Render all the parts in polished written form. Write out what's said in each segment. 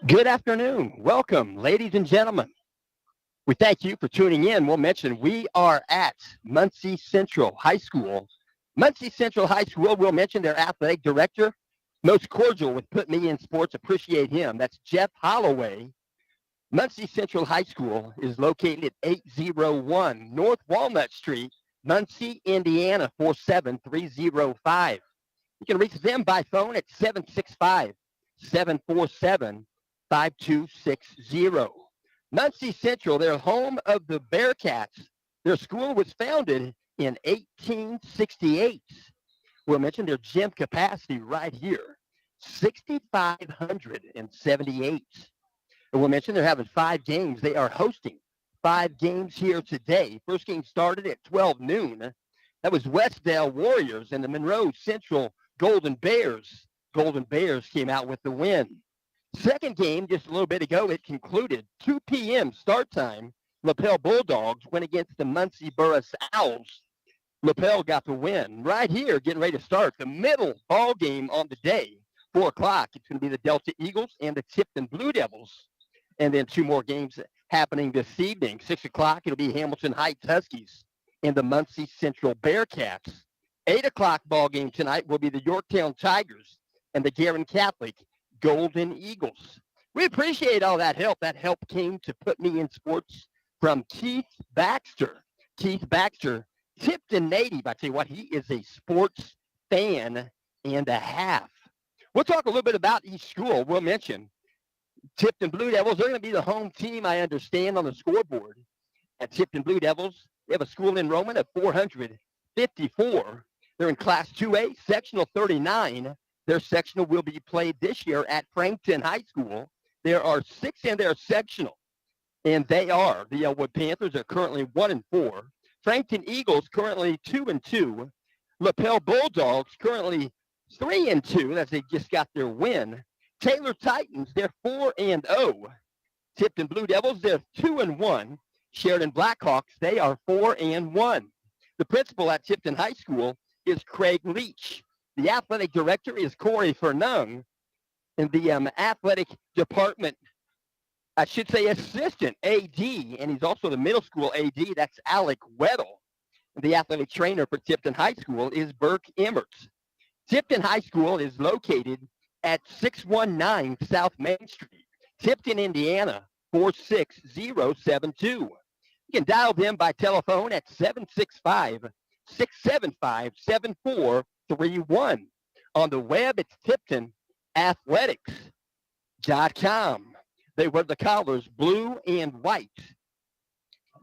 Good afternoon. Welcome, ladies and gentlemen. We thank you for tuning in. We'll mention we are at Muncie Central High School. Muncie Central High School, we'll mention their athletic director, most cordial with Put Me in Sports. Appreciate him. That's Jeff Holloway. Muncie Central High School is located at 801 North Walnut Street, Muncie, Indiana, 47305. You can reach them by phone at 765-747-5260. Muncie Central, they're home of the Bearcats. Their school was founded in 1868. We'll mention their gym capacity right here, 6,578. And we'll mention they're having 5 games. They are hosting 5 games here today. First game started at 12 noon. That was Westdale Warriors and the Monroe Central Golden Bears. Golden Bears came out with the win. Second game, just a little bit ago, it concluded. 2 p.m. start time. Lapel Bulldogs went against the Muncie Burris Owls. Lapel got the win. Right here, getting ready to start the middle ball game on the day. 4 o'clock, it's going to be the Delta Eagles and the Tipton Blue Devils. And then 2 more games happening this evening. 6 o'clock, it'll be Hamilton Heights Huskies and the Muncie Central Bearcats. 8 o'clock ball game tonight will be the Yorktown Tigers and the Guerin Catholic Golden Eagles. We appreciate all that help. That help came to Put Me in Sports from Keith Baxter. Keith Baxter, Tipton native. I tell you what, he is a sports fan and a half. We'll talk a little bit about each school. We'll mention Tipton Blue Devils. They're going to be the home team, I understand, on the scoreboard. At Tipton Blue Devils, they have a school enrollment of 454. They're in Class 2A, Sectional 39. Their sectional will be played this year at Frankton High School. There are 6 in their sectional, and they are the Elwood Panthers are currently 1-4. Frankton Eagles currently 2-2. Lapel Bulldogs currently 3-2, as they just got their win. Taylor Titans, they're 4-0. Tipton Blue Devils, they're 2-1. Sheridan Blackhawks, they are 4-1. The principal at Tipton High School is Craig Leach. The athletic director is Corey Fernung. And the athletic department, I should say assistant AD, and he's also the middle school AD, that's Alec Weddle. And the athletic trainer for Tipton High School is Burke Emmerts. Tipton High School is located at 619 South Main Street, Tipton, Indiana, 46072. You can dial them by telephone at 765-675-7431. On the web, it's TiptonAthletics.com. They wear the collars blue and white.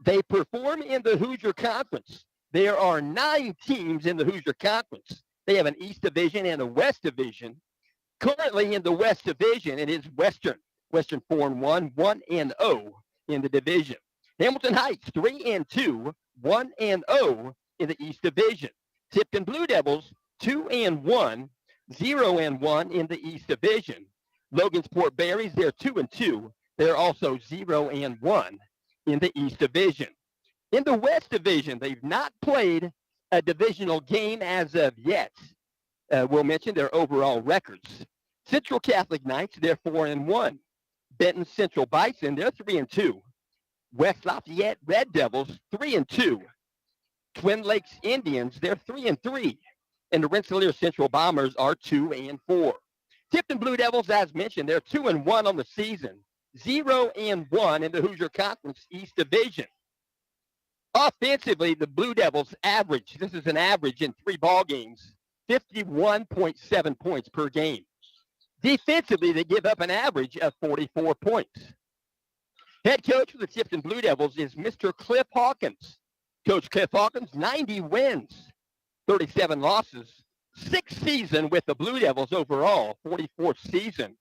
They perform in the Hoosier Conference. There are 9 teams in the Hoosier Conference. They have an East Division and a West Division. Currently in the West Division, it is Western 4-1, 1-0 in the division. Hamilton Heights 3-2, 1-0 in the East Division. Tipton Blue Devils 2-1, 0-1 in the East Division. Logansport Berries, they're 2-2. They're also 0-1 in the East Division. In the West Division, they've not played a divisional game as of yet. We'll mention their overall records. Central Catholic Knights, they're 4-1. Benton Central Bison, they're 3-2. West Lafayette Red Devils, 3-2. Twin Lakes Indians, they're 3-3. And the Rensselaer Central Bombers are 2-4. Tipton Blue Devils, as mentioned, they're 2-1 on the season, 0-1 in the Hoosier Conference East Division. Offensively, the Blue Devils average, this is an average in 3 ball games, 51.7 points per game. Defensively, they give up an average of 44 points. Head coach for the Tipton Blue Devils is Mr. Cliff Hawkins. Coach Cliff Hawkins, 90 wins, 37 losses, 6th season with the Blue Devils overall, 44th season,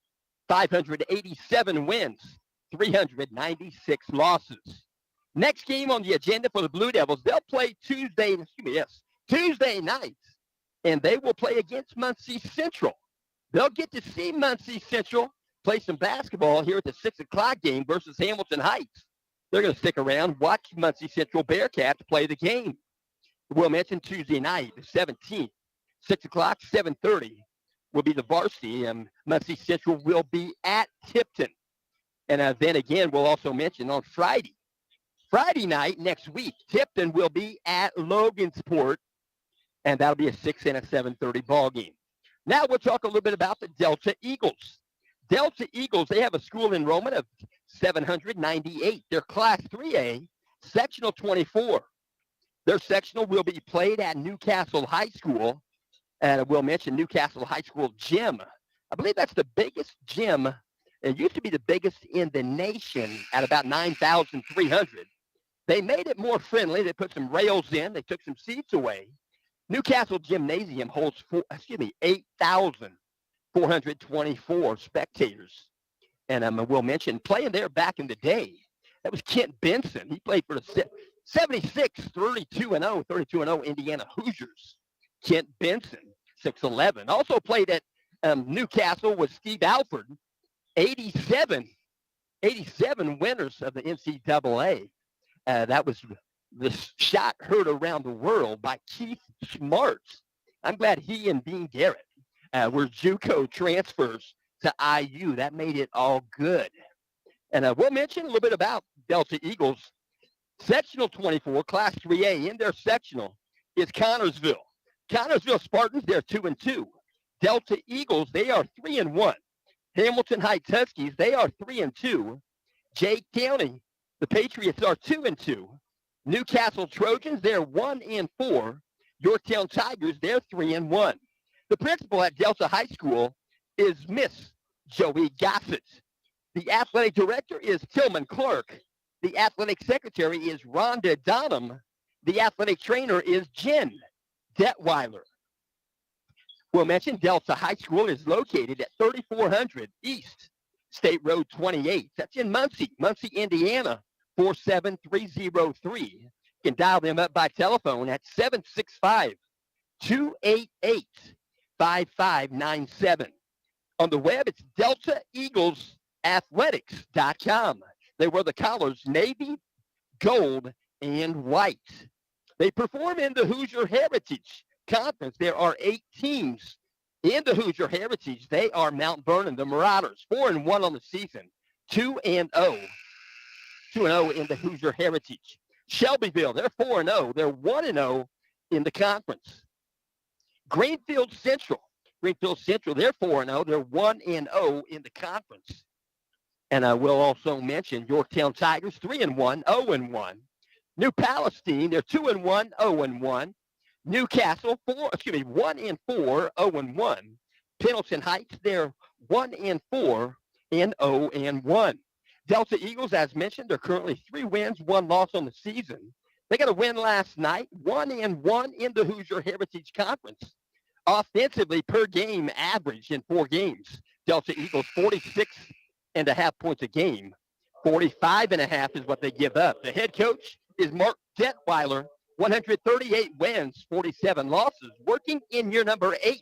587 wins, 396 losses. Next game on the agenda for the Blue Devils, they'll play Tuesday nights, and they will play against Muncie Central. They'll get to see Muncie Central play some basketball here at the 6 o'clock game versus Hamilton Heights. They're going to stick around, watch Muncie Central Bearcats play the game. We'll mention Tuesday night, the 17th, 6 o'clock, 7:30 will be the varsity, and Muncie Central will be at Tipton. And then again, we'll also mention on Friday night next week, Tipton will be at Logansport, and that'll be a 6 and a 7:30 ball game. Now we'll talk a little bit about the Delta Eagles. Delta Eagles, they have a school enrollment of 798. They're Class 3A, Sectional 24. Their sectional will be played at Newcastle High School, and we'll mention Newcastle High School gym. I believe that's the biggest gym. It used to be the biggest in the nation at about 9,300. They made it more friendly. They put some rails in. They took some seats away. Newcastle Gymnasium holds 8,424 spectators. And we'll mention playing there back in the day, that was Kent Benson. He played for the 76, 32-0 Indiana Hoosiers. Kent Benson, 6'11". Also played at Newcastle with Steve Alford, 87 winners of the NCAA. That was the shot heard around the world by Keith Schmartz. I'm glad he and Dean Garrett were JUCO transfers to IU. That made it all good. And we'll mention a little bit about Delta Eagles. Sectional 24, Class 3A, in their sectional is Connorsville. Connorsville Spartans, they're 2-2. Delta Eagles, they are 3-1. Hamilton Heights Huskies, they are 3-2. Jay County, the Patriots are 2-2. Newcastle Trojans, they're 1-4. Yorktown Tigers, they're 3-1. The principal at Delta High School is Miss Joey Gossett. The athletic director is Tillman Clark. The athletic secretary is Rhonda Donham. The athletic trainer is Jen Detweiler. We'll mention Delta High School is located at 3400 East State Road 28. That's in Muncie, Indiana, 47303. You can dial them up by telephone at 765-288-5597. On the web, it's DeltaEaglesAthletics.com. They wear the collars navy, gold, and white. They perform in the Hoosier Heritage Conference. There are 8 teams in the Hoosier Heritage. They are Mount Vernon, the Marauders, 4-1 on the season, 2-0. 2-0 in the Hoosier Heritage. Shelbyville, they're 4-0. They're 1-0 in the conference. Greenfield Central, they're 4-0. They're 1-0 in the conference. And I will also mention Yorktown Tigers, 3-1, 0-1. New Palestine, they're 2-1, 0-1. Newcastle, 1-4, 0-1. Pendleton Heights, they're 1-4 and 0-1. Delta Eagles, as mentioned, they're currently 3 wins, 1 loss on the season. They got a win last night, 1-1 in the Hoosier Heritage Conference. Offensively, per game average in 4 games, Delta Eagles 46.5 points a game. 45.5 is what they give up. The head coach is Mark Detweiler, 138 wins, 47 losses, working in year number 8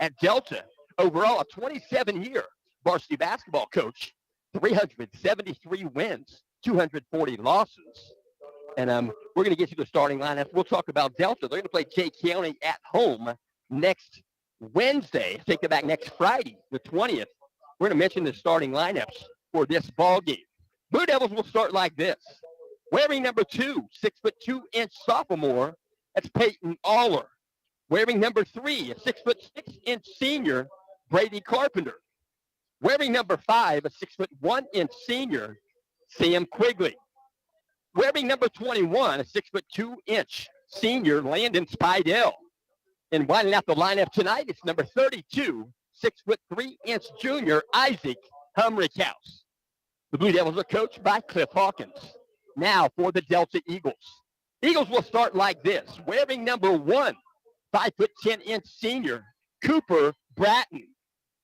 at Delta. Overall, a 27-year varsity basketball coach, 373 wins, 240 losses. And we're going to get to the starting lineup. We'll talk about Delta. They're going to play Jay County at home next Wednesday. Take it back next Friday, the 20th. We're going to mention the starting lineups for this ball game. Blue Devils will start like this. Wearing number 2, 6'2" sophomore, that's Peyton Aller. Wearing number 3, a 6'6" senior, Brady Carpenter. Wearing number 5, a 6'1" senior, Sam Quigley. Wearing number 21, a 6'2" senior, Landon Spidell. And winding out the lineup tonight, it's number 32, 6'3" junior Isaac Humrickhouse. The Blue Devils are coached by Cliff Hawkins. Now for the Delta Eagles. Eagles will start like this. Wearing number 1, 5'10" senior Cooper Bratton.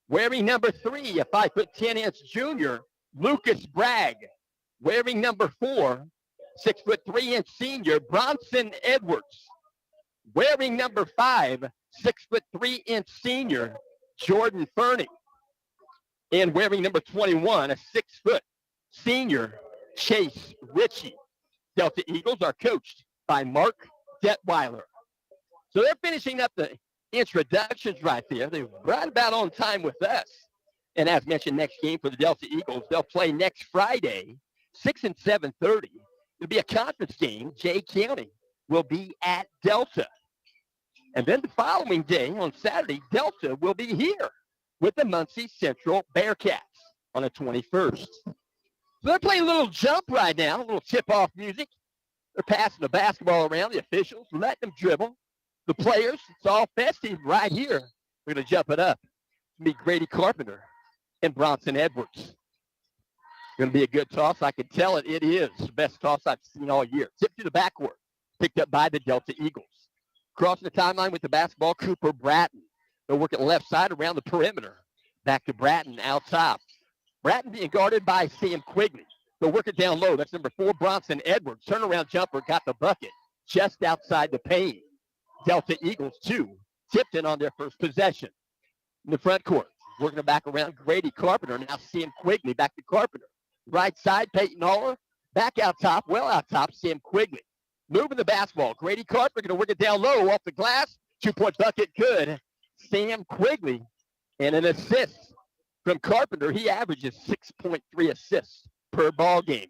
Wearing number 3, a 5'10" junior Lucas Bragg. Wearing number 4, 6'3" senior Bronson Edwards. Wearing number 5, 6'3" senior Jordan Fernie. And wearing number 21, a 6' senior Chase Ritchie. Delta Eagles are coached by Mark Detweiler. So they're finishing up the introductions right there. They're right about on time with us. And as mentioned, next game for the Delta Eagles, they'll play next Friday, 6 and 7:30. It'll be a conference game. Jay County will be at Delta. And then the following day, on Saturday, Delta will be here with the Muncie Central Bearcats on the 21st. So they're playing a little jump right now, a little tip-off music. They're passing the basketball around, the officials, letting them dribble. The players, it's all festive right here. We're going to jump it up. It's going to be Grady Carpenter and Bronson Edwards. Going to be a good toss. I can tell it. It is the best toss I've seen all year. Tip to the backcourt. Picked up by the Delta Eagles. Crossing the timeline with the basketball, Cooper Bratton. They'll work at the left side around the perimeter. Back to Bratton out top. Bratton being guarded by Sam Quigley. They'll work it down low. That's number 4, Bronson Edwards. Turnaround jumper, got the bucket just outside the paint. Delta Eagles 2. Tipton on their first possession. In the front court, working it back around Grady Carpenter. Now Sam Quigley back to Carpenter. Right side, Peyton Aller. Back out top, well out top, Sam Quigley. Moving the basketball. Grady Carpenter going to work it down low off the glass. 2-point bucket, good. Sam Quigley. And an assist from Carpenter. He averages 6.3 assists per ball game.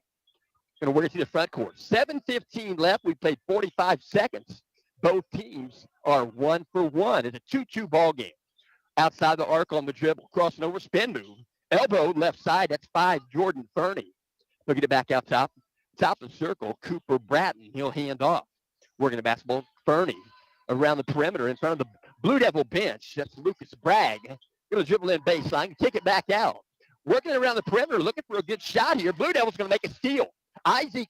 Going to work it to the front court. 7:15 left. We played 45 seconds. Both teams are 1 for 1. It's a 2-2 ball game. Outside the arc on the dribble. Crossing over, spin move. Elbow left side. That's 5, Jordan Fernie. Look at it back out top. Top of the circle, Cooper Bratton. He'll hand off. Working the basketball, Fernie around the perimeter in front of the Blue Devil bench. That's Lucas Bragg. Going to dribble in baseline, kick it back out. Working around the perimeter, looking for a good shot here. Blue Devil's going to make a steal. Isaac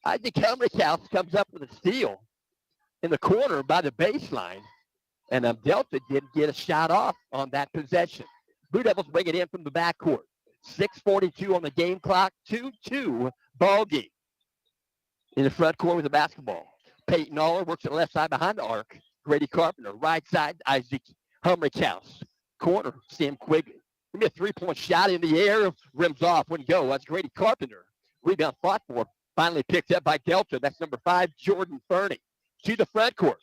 Humrickhouse comes up with a steal in the corner by the baseline. And Delta didn't get a shot off on that possession. Blue Devils bring it in from the backcourt. 6:42 on the game clock. 2-2 ball game. In the front court with the basketball. Peyton Aller works at the left side behind the arc. Grady Carpenter. Right side, Isaac Humrickhouse. Corner, Sam Quigley. Give me a 3-point shot in the air. Rims off. Wouldn't go. That's Grady Carpenter. Rebound fought for. Finally picked up by Delta. That's number 5, Jordan Fernie. To the front court.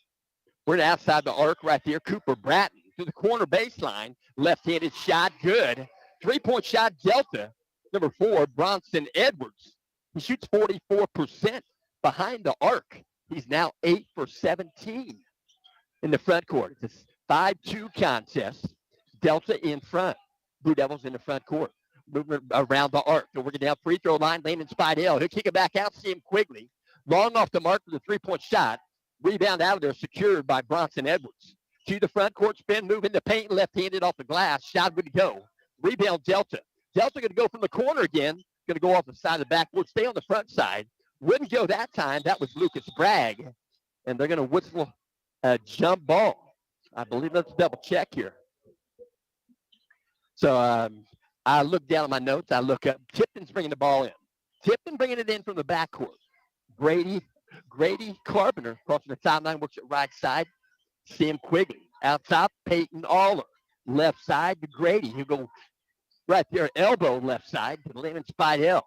We're outside the arc right there. Cooper Bratton to the corner baseline. Left-handed shot. Good. 3-point shot, Delta. Number 4, Bronson Edwards. He shoots 44% behind the arc. He's now 8 for 17 in the front court. It's a 5-2 contest. Delta in front. Blue Devils in the front court. Moving around the arc. They're working down free throw line. Landon Spidell. He'll kick it back out. Sam Quigley. Long off the mark for the 3-point shot. Rebound out of there, secured by Bronson Edwards. To the front court, spin, move in the paint, left-handed off the glass. Shot good to go. Rebound Delta. Delta going to go from the corner again. Going to go off the side of the backboard. Stay on the front side. Wouldn't go that time. That was Lucas Bragg. And they're going to whistle a jump ball. I believe let's double check here. So I look down at my notes. I look up. Tipton's bringing the ball in. Tipton bringing it in from the backcourt. Grady Carpenter crossing the timeline, works at right side. Sam Quigley. Out top, Peyton Aller. Left side to Grady. He'll go right there, elbow left side to Landon Spidell.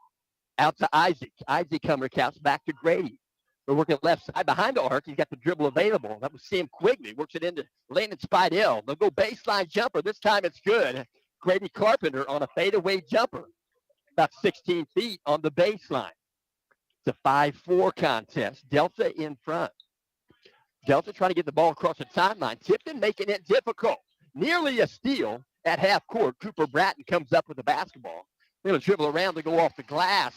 Out to Isaac. Isaac Humrickhouse back to Grady. They're working left side behind the arc. He's got the dribble available. That was Sam Quigley. Works it into Landon Spidell. They'll go baseline jumper. This time it's good. Grady Carpenter on a fadeaway jumper. About 16 feet on the baseline. It's a 5-4 contest. Delta in front. Delta trying to get the ball across the timeline. Tipton making it difficult. Nearly a steal at half court. Cooper Bratton comes up with the basketball. They're going to dribble around to go off the glass.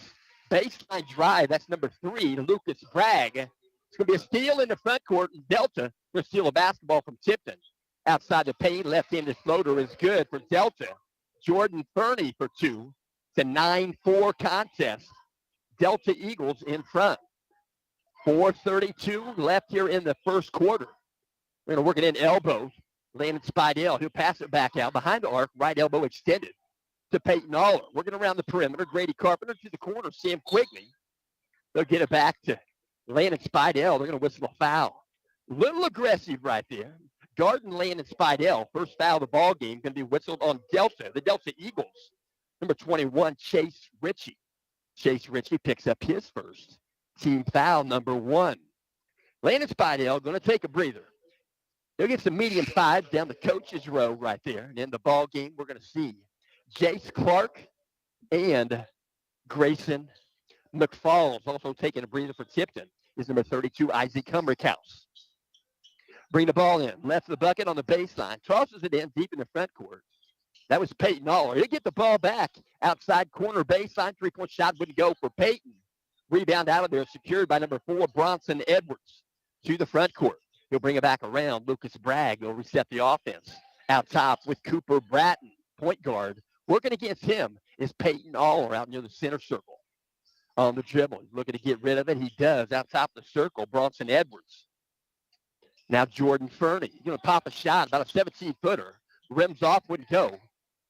Baseline drive. That's number 3, Lucas Bragg. It's going to be a steal in the front court. And Delta will steal a basketball from Tipton outside the paint. Left-handed floater is good for Delta. Jordan Fernie for two. It's a 9-4 contest. Delta Eagles in front. 4:32 left here in the first quarter. We're going to work it in elbow. Landon Spidell, he'll pass it back out behind the arc, right elbow extended to Peyton Aller. Working around the perimeter. Grady Carpenter to the corner. Sam Quigley. They'll get it back to Landon Spidell. They're going to whistle a foul. Little aggressive right there. Garden Landon Spidell. First foul of the ball game going to be whistled on Delta. The Delta Eagles. Number 21, Chase Ritchie. Chase Ritchie picks up his first team foul, number 1. Landon Spidell going to take a breather. He'll get some medium fives down the coach's row right there. And in the ball game, we're going to see Jace Clark and Grayson McFalls. Also taking a breather for Tipton is number 32, Isaac Humrickhouse. Bring the ball in. Left of the bucket on the baseline. Tosses it in deep in the front court. That was Peyton Aller. He'll get the ball back. Outside corner baseline. Three-point shot wouldn't go for Peyton. Rebound out of there. Secured by number 4, Bronson Edwards. To the front court. He'll bring it back around. Lucas Bragg will reset the offense. Out top with Cooper Bratton, point guard. Working against him is Peyton Aller out near the center circle. On the dribble. He's looking to get rid of it. He does. Out top of the circle, Bronson Edwards. Now Jordan Fernie. He's going to pop a shot, about a 17-footer. Rims off, wouldn't go.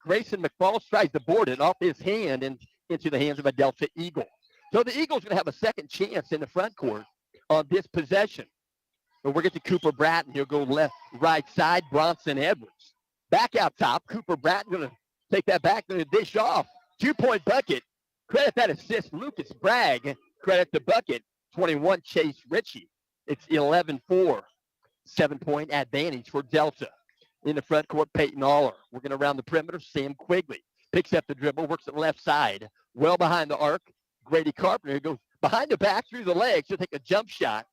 Grayson McFalls tries to board it off his hand and into the hands of a Delta Eagle. So the Eagles going to have a second chance in the front court on this possession. But we'll get to Cooper Bratton. He'll go left, right side, Bronson Edwards. Back out top. Cooper Bratton going to take that back, going to dish off. 2-point bucket. Credit that assist, Lucas Bragg. Credit the bucket, 21, Chase Ritchie. It's 11-4. 7-point advantage for Delta. In the front court, Peyton Aller. Working around the perimeter, Sam Quigley. Picks up the dribble, works at left side. Well behind the arc, Grady Carpenter goes behind the back, through the legs. He'll take a jump shot.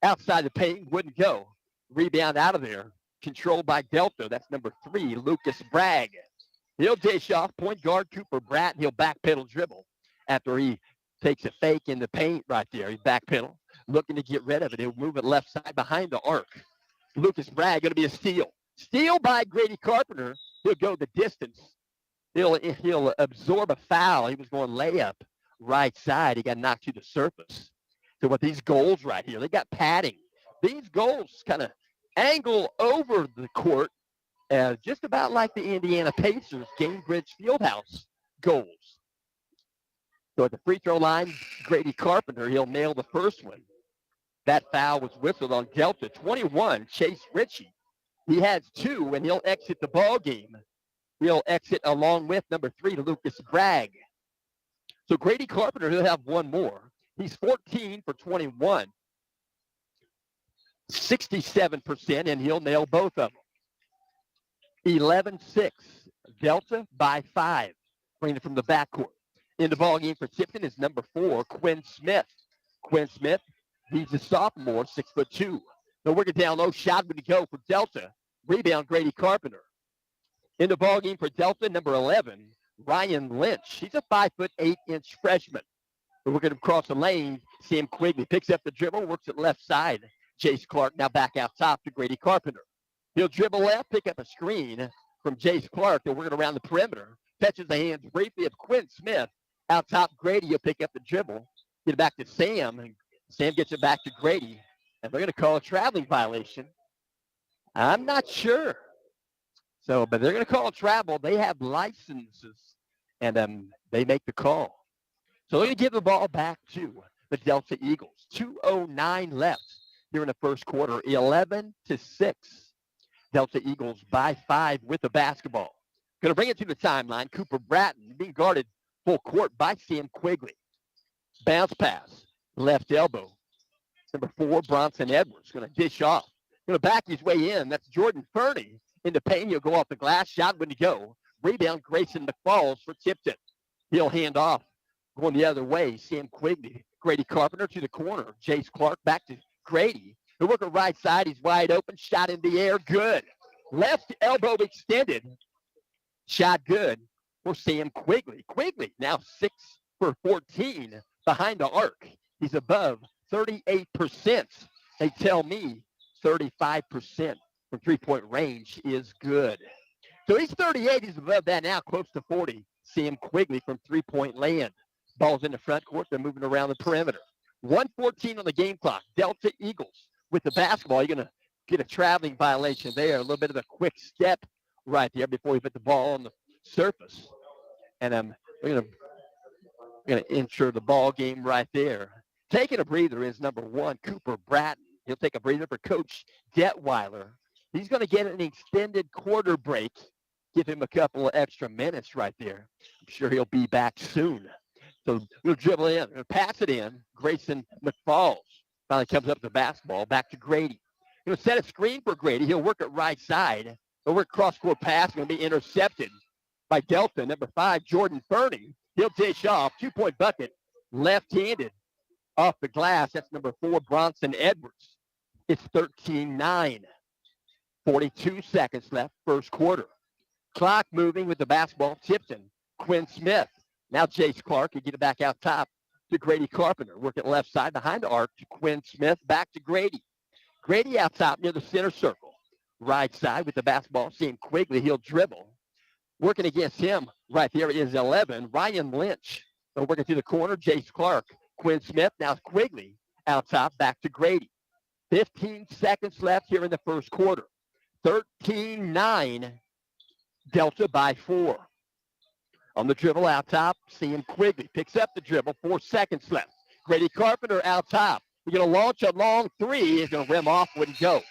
Outside the paint, wouldn't go. Rebound out of there. Controlled by Delta. That's number 3, Lucas Bragg. He'll dish off. Point guard Cooper Bratton. He'll backpedal dribble after he takes a fake in the paint right there. He backpedal. Looking to get rid of it. He'll move it left side behind the arc. Lucas Bragg going to be a steal. Steal by Grady Carpenter. He'll go the distance. He'll absorb a foul. He was going layup right side. He got knocked to the surface. So with these goals right here, they got padding. These goals kind of angle over the court, just about like the Indiana Pacers Gainbridge Fieldhouse goals. So at the free throw line, Grady Carpenter, he'll nail the first one. That foul was whistled on Delta. 21, Chase Ritchie. He has 2, and he'll exit the ball game. He'll exit along with number 3, Lucas Bragg. So Grady Carpenter, he'll have one more. He's 14 for 21. 67%, and he'll nail both of them. 11-6. Delta by 5. Bringing it from the backcourt. In the ball game for Tipton is number 4, Quinn Smith. Quinn Smith, he's a sophomore, 6'2". They'll work it down low. Shot would go for Delta. Rebound, Grady Carpenter. In the ball game for Delta, number 11, Ryan Lynch. He's a 5'8" freshman. We're going to cross the lane. Sam Quigley picks up the dribble, works it left side. Jace Clark now back out top to Grady Carpenter. He'll dribble left, pick up a screen from Jace Clark. They're working around the perimeter. Catches the hands briefly of Quinn Smith. Out top, Grady, he'll pick up the dribble. Get it back to Sam. And Sam gets it back to Grady. And they're going to call a traveling violation. I'm not sure. So, but they're going to call a travel. They have licenses. And they make the call. So they're going to give the ball back to the Delta Eagles. 2:09 left here in the first quarter. 11-6. Delta Eagles by 5 with the basketball. Going to bring it to the timeline. Cooper Bratton being guarded full court by Sam Quigley. Bounce pass. Left elbow. Number 4, Bronson Edwards. Going to dish off. Going to back his way in. That's Jordan Fernie in the paint. He'll go off the glass. Shot when to go. Rebound, Grayson McFalls for Tipton. He'll hand off. Going the other way, Sam Quigley. Grady Carpenter to the corner. Jace Clark back to Grady. He'll work it right side. He's wide open. Shot in the air. Good. Left elbow extended. Shot good for Sam Quigley. Quigley now 6 for 14 behind the arc. He's above 38%. They tell me 35% from three-point range is good. So he's 38. He's above that now, close to 40. Sam Quigley from three-point land. Ball's in the front court. They're moving around the perimeter. 1:14 on the game clock. Delta Eagles with the basketball. You're going to get a traveling violation there. A little bit of a quick step right there before you put the ball on the surface. And we're going to ensure the ball game right there. Taking a breather is number 1, Cooper Bratton. He'll take a breather for Coach Detweiler. He's going to get an extended quarter break. Give him a couple of extra minutes right there. I'm sure he'll be back soon. So we'll dribble in. We'll pass it in. Grayson McFalls finally comes up to the basketball. Back to Grady. He'll set a screen for Grady. He'll work it right side. He'll work cross-court pass. Going to be intercepted by Delta. Number 5, Jordan Fernie. He'll dish off. 2-point bucket. Left-handed off the glass. That's number 4, Bronson Edwards. It's 13-9. 42 seconds left, first quarter. Clock moving with the basketball. Tipton. Quinn Smith. Now Jace Clark. He get it back out top to Grady Carpenter. Work it left side behind the arc to Quinn Smith. Back to Grady. Grady out top near the center circle. Right side with the basketball. Seeing Quigley. He'll dribble. Working against him right there is 11, Ryan Lynch. So working through the corner, Jace Clark. Quinn Smith. Now Quigley out top. Back to Grady. 15 seconds left here in the first quarter. 13-9. Delta by 4. On the dribble out top, seeing Quigley. Picks up the dribble. 4 seconds left. Grady Carpenter out top. We're going to launch a long three. He's going to rim off, wouldn't go.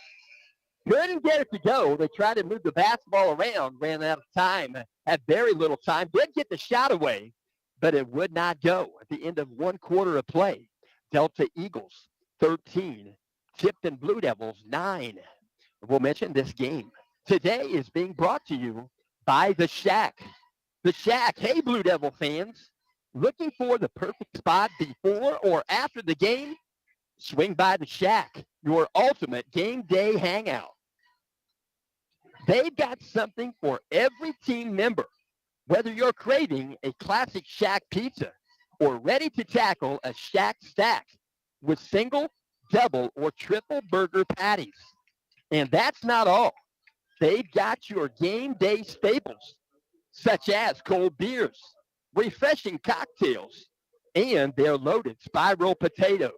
Couldn't get it to go. They tried to move the basketball around. Ran out of time. Had very little time. Did get the shot away, but it would not go. At the end of one quarter of play, Delta Eagles 13. Tipton Blue Devils 9. We'll mention this game today is being brought to you by The Shack. The Shack. Hey, Blue Devil fans. Looking for the perfect spot before or after the game? Swing by The Shack, your ultimate game day hangout. They've got something for every team member. Whether you're craving a classic Shack pizza or ready to tackle a Shack stack with single, double, or triple burger patties. And that's not all. They've got your game day staples, such as cold beers, refreshing cocktails, and their loaded spiral potatoes.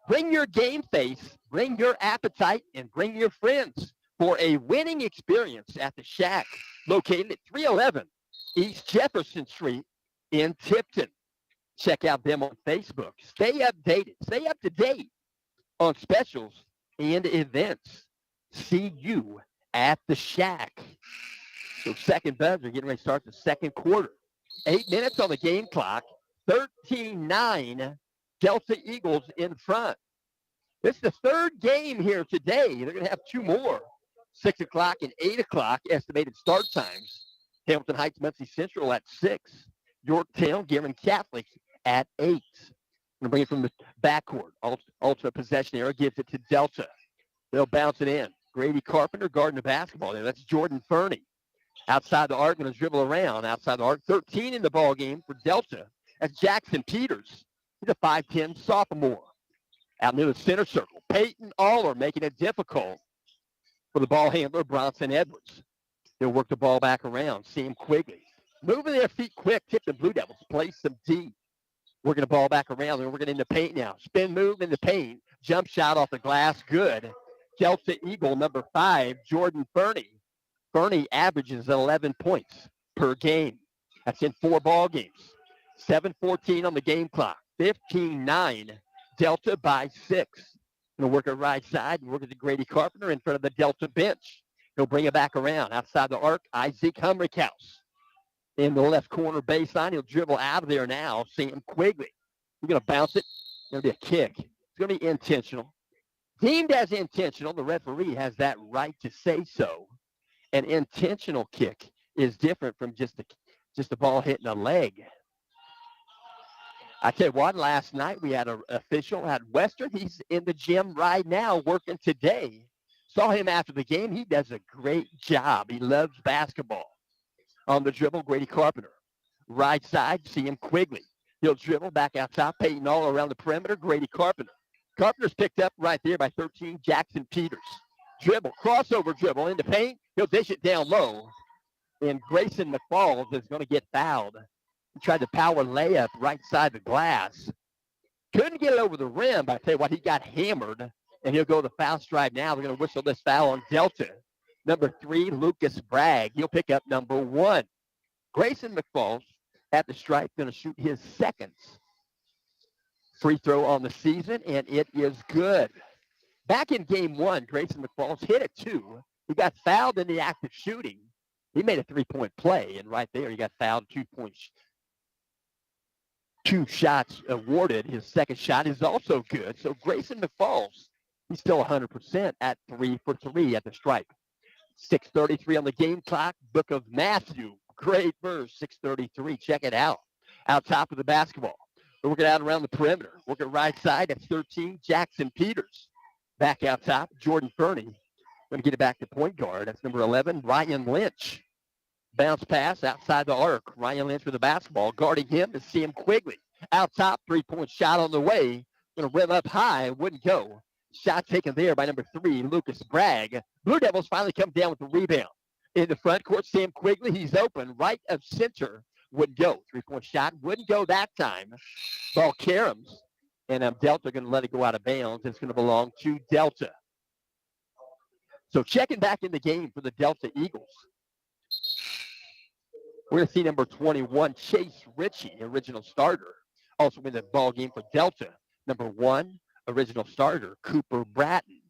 Bring your game face, bring your appetite, and bring your friends for a winning experience at The Shack, located at 311 East Jefferson Street in Tipton. Check out them on Facebook. Stay updated. Stay up to date on specials and events. See you at The Shack. So second buzzer, getting ready to start the second quarter. 8 minutes on the game clock. 13-9. Delta Eagles in front. This is the third game here today. They're going to have 2 more. 6 o'clock and 8 o'clock estimated start times. Hamilton Heights, Muncie Central at 6. Yorktown, Guerin Catholic at 8. I'm going to bring it from the backcourt. Ultra possession era gives it to Delta. They'll bounce it in. Grady Carpenter guarding the basketball there. That's Jordan Fernie. Outside the arc, going to dribble around. Outside the arc, 13 in the ball game for Delta. That's Jackson Peters. He's a 5'10 sophomore. Out near the center circle. Peyton Aller making it difficult for the ball handler, Bronson Edwards. He'll work the ball back around. Sam Quigley. Moving their feet quick. Tipton Blue Devils play some D. Working the ball back around. They're working in the paint now. Spin move in the paint. Jump shot off the glass. Good. Delta Eagle, number 5, Jordan Fernie. Fernie averages 11 points per game. That's in 4 ball games. 7:14 on the game clock. 15-9. Delta by 6. Going to work it right side and work it to Grady Carpenter in front of the Delta bench. He'll bring it back around. Outside the arc, Isaac Humrickhouse. In the left corner baseline, he'll dribble out of there now. Sam Quigley. He's going to bounce it. It's going to be a kick. It's going to be intentional. Deemed as intentional, the referee has that right to say so. An intentional kick is different from just a ball hitting a leg. I tell you what, last night we had an official at Western. He's in the gym right now working today. Saw him after the game. He does a great job. He loves basketball. On the dribble, Grady Carpenter. Right side, see him Quigley. He'll dribble back out top, Peyton all around the perimeter, Grady Carpenter. Carpenter's picked up right there by 13, Jackson Peters. Dribble, crossover dribble into paint. He'll dish it down low. And Grayson McFalls is going to get fouled. He tried to power layup right side the glass. Couldn't get it over the rim, but I tell you what, he got hammered. And he'll go to the foul stripe now. They're going to whistle this foul on Delta. Number 3, Lucas Bragg. He'll pick up number 1. Grayson McFalls at the stripe going to shoot his second free throw on the season, and it is good. Back in game 1, Grayson McFalls hit it 2. He got fouled in the act of shooting. He made a 3-point play, and right there he got fouled 2 points. 2 shots awarded. His second shot is also good. So Grayson McFalls, he's still 100% at 3 for 3 at the stripe. 6:33 on the game clock. Book of Matthew. Great verse, 6:33. Check it out. Out top of the basketball. We're working out around the perimeter. Working right side. That's 13, Jackson Peters. Back out top, Jordan Fernie. Going to get it back to point guard. That's number 11, Ryan Lynch. Bounce pass outside the arc. Ryan Lynch with the basketball. Guarding him is Sam Quigley. Out top, 3-point shot on the way. Going to rim up high. Wouldn't go. Shot taken there by number 3, Lucas Bragg. Blue Devils finally come down with the rebound. In the front court, Sam Quigley. He's open. Right of center. Wouldn't go. 3-point shot. Wouldn't go that time. Ball caroms. And Delta going to let it go out of bounds. It's going to belong to Delta. So checking back in the game for the Delta Eagles. We're going to see number 21, Chase Ritchie, original starter. Also in the ball game for Delta. Number 1, original starter, Cooper Bratton.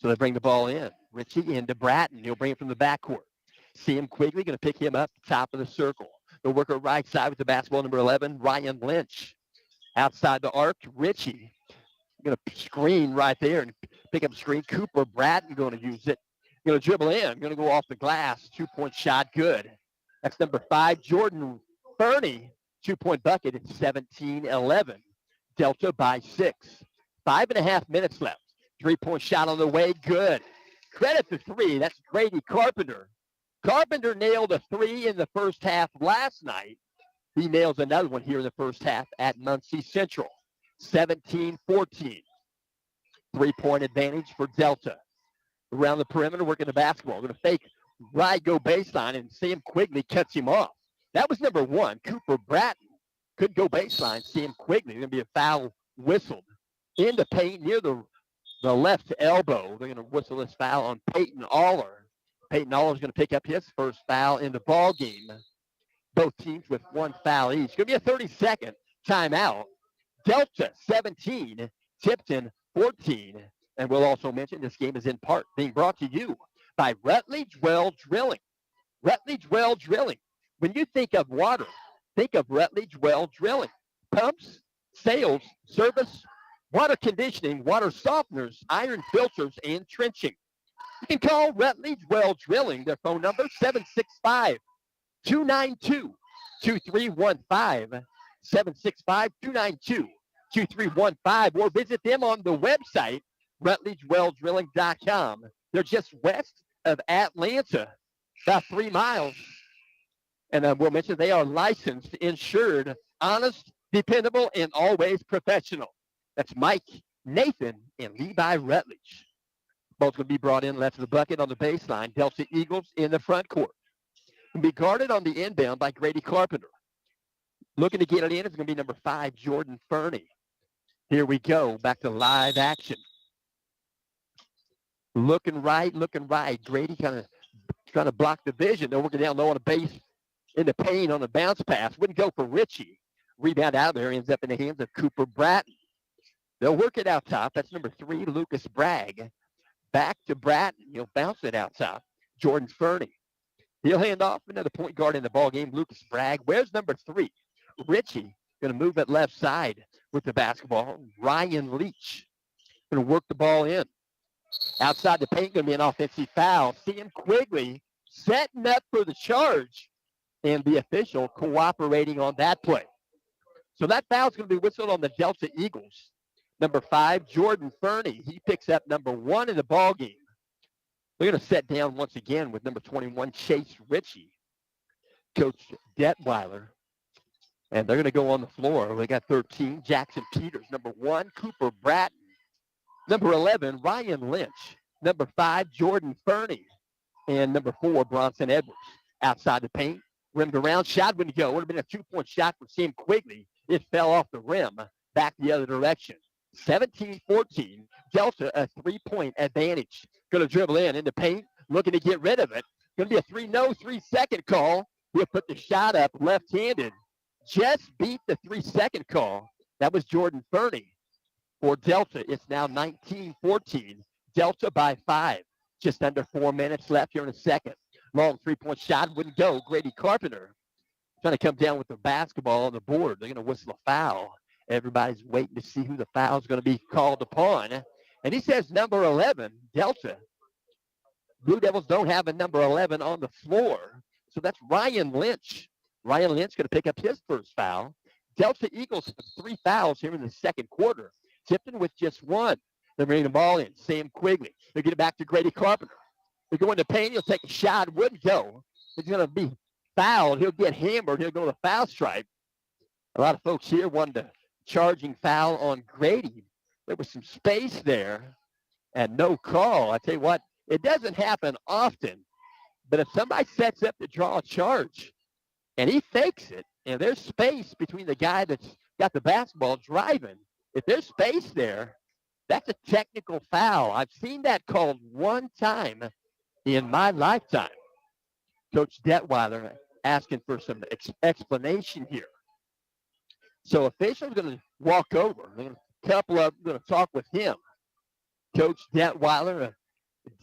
So they bring the ball in. Ritchie into Bratton. He'll bring it from the backcourt. Sam Quigley going to pick him up top of the circle. They'll work her right side with the basketball, number 11, Ryan Lynch. Outside the arc, Ritchie going to screen right there and pick up the screen. Cooper Bratton going to use it. Going to dribble in. Going to go off the glass. 2-point shot. Good. That's number 5, Jordan Fernie. 2-point bucket. It's 17-11. Delta by 6. 5.5 minutes left. 3-point shot on the way. Good. Credit to 3. That's Grady Carpenter. Carpenter nailed a 3 in the first half last night. He nails another one here in the first half at Muncie Central. 17-14. 3-point advantage for Delta. Around the perimeter, working the basketball. Going to fake right, go baseline, and Sam Quigley cuts him off. That was number 1, Cooper Bratton. Couldn't go baseline. Sam Quigley. Going to be a foul whistled. In the paint near the left elbow. They're going to whistle this foul on Peyton Aller. Peyton Aller is going to pick up his first foul in the ball game. Both teams with 1 foul each. Going to be a 30-second timeout. Delta 17, Tipton 14. And we'll also mention this game is in part being brought to you by Rutledge Well Drilling. Rutledge Well Drilling. When you think of water, think of Rutledge Well Drilling. Pumps, sales, service, water conditioning, water softeners, iron filters, and trenching. You can call Rutledge Well Drilling. Their phone number, 765-292-2315. 765-292-2315. Or visit them on the website, RutledgeWellDrilling.com. They're just west of Atlanta, about 3 miles. And we'll mention they are licensed, insured, honest, dependable, and always professional. That's Mike, Nathan, and Levi Rutledge. Both going to be brought in left of the bucket on the baseline. Delta Eagles in the front court. Will be guarded on the inbound by Grady Carpenter. Looking to get it in is going to be number 5, Jordan Fernie. Here we go. Back to live action. Looking right. Grady kind of trying to block the vision. They're working down low on the base in the paint on a bounce pass. Wouldn't go for Ritchie. Rebound out there. Ends up in the hands of Cooper Bratton. They'll work it out top. That's number 3, Lucas Bragg. Back to Bratton. He'll bounce it out top. Jordan Fernie. He'll hand off another point guard in the ball game, Lucas Bragg. Where's number 3? Ritchie. Going to move it left side with the basketball. Ryan Leach. Going to work the ball in. Outside the paint, going to be an offensive foul. Sam Quigley setting up for the charge. And the official cooperating on that play. So that foul is going to be whistled on the Delta Eagles. Number 5, Jordan Fernie. He picks up number 1 in the ball game. They're going to set down once again with number 21, Chase Ritchie. Coach Detweiler. And they're going to go on the floor. We got 13, Jackson Peters. Number 1, Cooper Bratton. Number 11, Ryan Lynch. number 5, Jordan Fernie, and number 4, Bronson Edwards. Outside the paint, rimmed around, shot wouldn't go. Would have been a 2-point shot for Sam Quigley. It fell off the rim, back the other direction. 17-14, Delta a 3-point advantage. Going to dribble in the paint, looking to get rid of it. Going to be a 3-second call. He'll put the shot up left-handed. Just beat the 3-second call. That was Jordan Fernie for Delta. It's now 19-14. Delta by 5. Just under 4 minutes left here in a second. Long 3-point shot wouldn't go. Grady Carpenter trying to come down with the basketball on the board. They're going to whistle a foul. Everybody's waiting to see who the foul is going to be called upon. And he says number 11, Delta. Blue Devils don't have a number 11 on the floor. So that's Ryan Lynch. Ryan Lynch going to pick up his first foul. Delta Eagles have 3 fouls here in the second quarter. Tipton with just 1. They're bringing the ball in. Sam Quigley. They get it back to Grady Carpenter. They go into paint. He'll take a shot. Wouldn't go. He's going to be fouled. He'll get hammered. He'll go to the foul stripe. A lot of folks here wanted a charging foul on Grady. There was some space there and no call. I tell you what, it doesn't happen often, but if somebody sets up to draw a charge and he fakes it, and there's space between the guy that's got the basketball driving, if there's space there, that's a technical foul. I've seen that called one time in my lifetime. Coach Detweiler asking for some explanation here. So officials are going to walk over. They're going to talk with him. Coach Detweiler,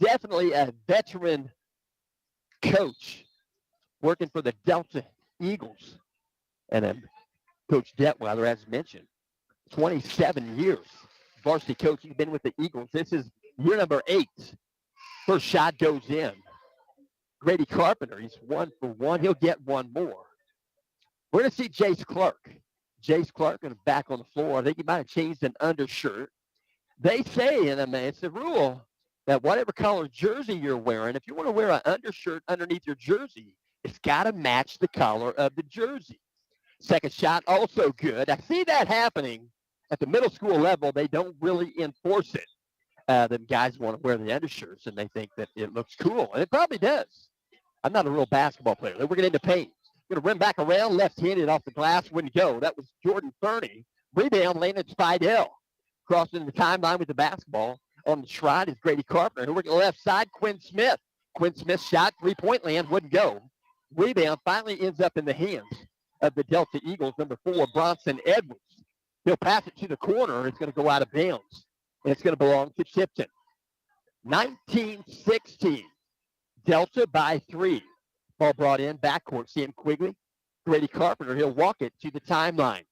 definitely a veteran coach working for the Delta Eagles. And Coach Detweiler, as mentioned, 27 years. Varsity coach, he's been with the Eagles. This is year number 8. First shot goes in. Grady Carpenter, he's 1 for 1. He'll get one more. We're going to see Jace Clark. Jace Clark going to back on the floor. I think he might have changed an undershirt. They say, and it's the rule, that whatever color jersey you're wearing, if you want to wear an undershirt underneath your jersey, it's got to match the color of the jersey. Second shot, also good. I see that happening at the middle school level. They don't really enforce it. The guys want to wear the undershirts, and they think that it looks cool. And it probably does. I'm not a real basketball player. They're working into paint. Going to run back around, left-handed off the glass, wouldn't go. That was Jordan Fernie. Rebound, landed Spidell. Crossing the timeline with the basketball. On the shrine is Grady Carpenter. Who working the left side, Quinn Smith. Quinn Smith's shot, 3-point land, wouldn't go. Rebound finally ends up in the hands of the Delta Eagles, number 4, Bronson Edwards. He'll pass it to the corner. It's going to go out of bounds. And it's going to belong to Tipton. 19-16. Delta by 3. Ball brought in, backcourt, Sam Quigley. Grady Carpenter, he'll walk it to the timeline.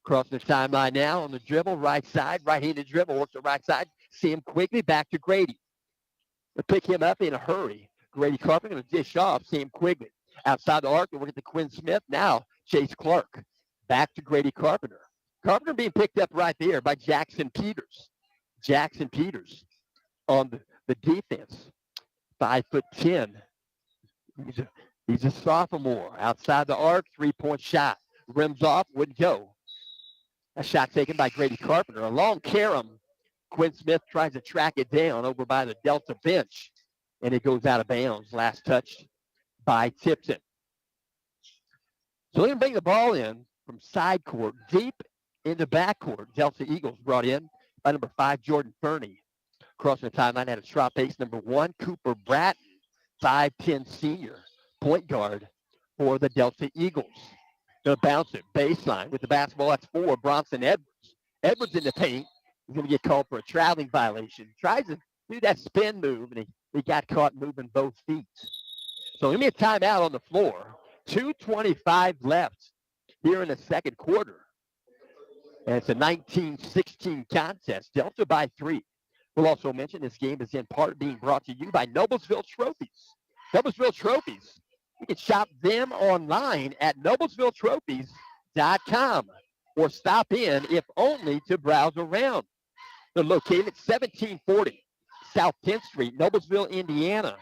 Crossing the timeline now on the dribble, right side, right-handed dribble, works the right side. Sam Quigley back to Grady. They'll pick him up in a hurry. Grady Carpenter going to dish off Sam Quigley. Outside the arc, we'll get to Quinn Smith. Now, Chase Clark. Back to Grady Carpenter. Carpenter being picked up right there by Jackson Peters. Jackson Peters on the defense. 5'10". He's a sophomore. Outside the arc, 3-point shot. Rims off, wouldn't go. A shot taken by Grady Carpenter. A long carom. Quinn Smith tries to track it down over by the Delta bench, and it goes out of bounds. Last touched by Tipton. So they're going to bring the ball in from side court, deep into backcourt. Delta Eagles brought in by number 5, Jordan Fernie. Crossing the timeline at a strop pace, number 1, Cooper Bratton, 5'10" senior, point guard for the Delta Eagles. Going to bounce it, baseline with the basketball. That's 4, Bronson Edwards. Edwards in the paint. He's going to get called for a traveling violation. Tries to do that spin move, and he got caught moving both feet. So give me a timeout on the floor. 2:25 left here in the second quarter. And it's a 19-16 contest. Delta by 3. We'll also mention this game is in part being brought to you by Noblesville Trophies. Noblesville Trophies. You can shop them online at noblesvilletrophies.com or stop in, if only to browse around. They're located at 1740 South 10th Street, Noblesville, Indiana.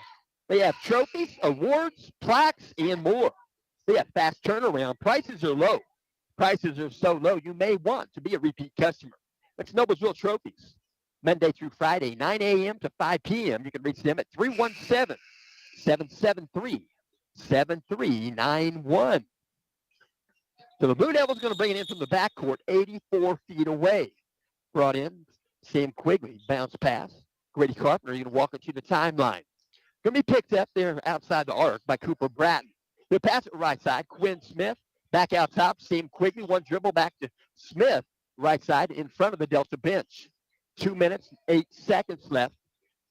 They have trophies, awards, plaques, and more. They have fast turnaround. Prices are low. Prices are so low, you may want to be a repeat customer. That's Noblesville Trophies. Monday through Friday, 9 a.m. to 5 p.m. You can reach them at 317-773-7391. So the Blue Devils going to bring it in from the backcourt, 84 feet away. Brought in Sam Quigley, bounce pass. Grady Carpenter, you're going to walk it to the timeline. Going to be picked up there outside the arc by Cooper Bratton. He'll pass it right side. Quinn Smith back out top. Sam Quigley, one dribble back to Smith, right side in front of the Delta bench. 2 minutes, 8 seconds left.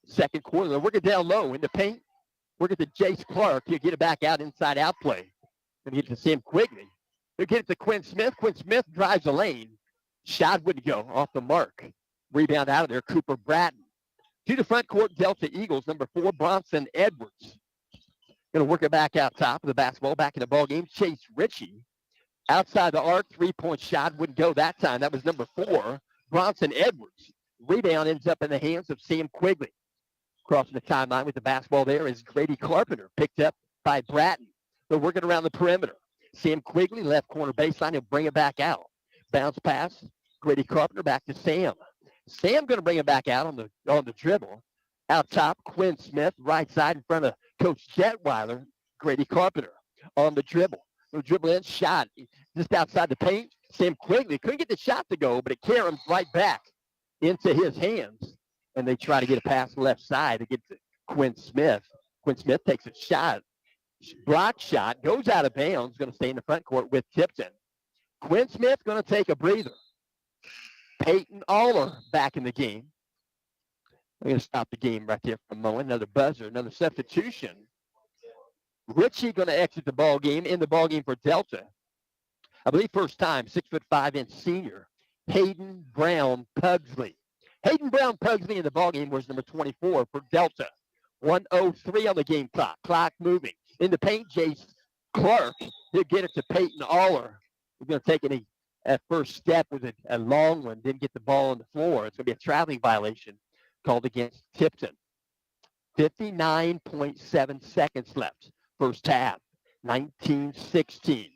Second quarter. They'll work it down low in the paint. Work it to Jace Clark. He'll get it back out inside out play. Going to get it to Sam Quigley. He'll get it to Quinn Smith. Quinn Smith drives the lane. Shot wouldn't go off the mark. Rebound out of there, Cooper Bratton. To the front court, Delta Eagles, number 4, Bronson Edwards. Going to work it back out top of the basketball, back in the ball game. Chase Ritchie. Outside the arc, three-point shot wouldn't go that time. That was number 4, Bronson Edwards. Rebound ends up in the hands of Sam Quigley. Crossing the timeline with the basketball there is Grady Carpenter, picked up by Bratton. They're working around the perimeter. Sam Quigley, left corner baseline. He'll bring it back out. Bounce pass. Grady Carpenter back to Sam. Sam going to bring it back out on the dribble. Out top, Quinn Smith, right side in front of Coach Detweiler. Grady Carpenter on the dribble. The dribble in, shot just outside the paint. Sam Quigley couldn't get the shot to go, but it carries right back into his hands. And they try to get a pass left side to get to Quinn Smith. Quinn Smith takes a shot. Block shot, goes out of bounds, going to stay in the front court with Tipton. Quinn Smith going to take a breather. Peyton Aller back in the game. We're going to stop the game right there for a moment. Another buzzer, another substitution. Ritchie going to exit the ball game. In the ball game for Delta. I believe first time, 6'5" senior, Hayden Brown Pugsley. Hayden Brown Pugsley in the ball game was number 24 for Delta. 1:03 on the game clock. Clock moving. In the paint, Jace Clark. He'll get it to Peyton Aller. He's going to take a first step with a long one. Didn't get the ball on the floor. It's going to be a traveling violation called against Tipton. 59.7 seconds left. First half. 19-16.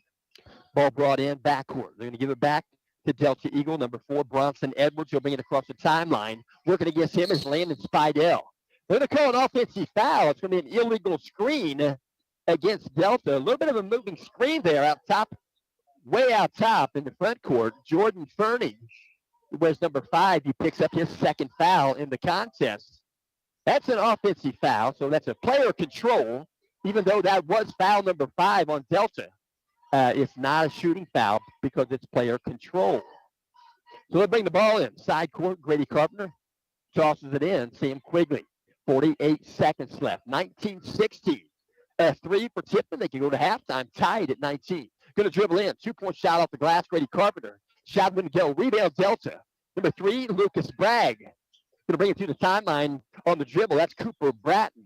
Ball brought in backcourt. They're going to give it back to Delta Eagle, number 4, Bronson Edwards. He'll bring it across the timeline. Working against him is Landon Spidell. They're going to call an offensive foul. It's going to be an illegal screen against Delta. A little bit of a moving screen there out top, way out top in the front court. Jordan Fernie, who wears number 5, he picks up his second foul in the contest. That's an offensive foul, so that's a player control, even though that was foul number 5 on Delta. It's not a shooting foul because it's player control. So they'll bring the ball in. Side court, Grady Carpenter tosses it in. Sam Quigley, 48 seconds left. 19-16. A 3 for Tipton. They can go to halftime tied at 19. Going to dribble in. 2-point shot off the glass. Grady Carpenter. Shot wouldn't go. Rebound Delta. Number 3, Lucas Bragg. Going to bring it to the timeline on the dribble. That's Cooper Bratton.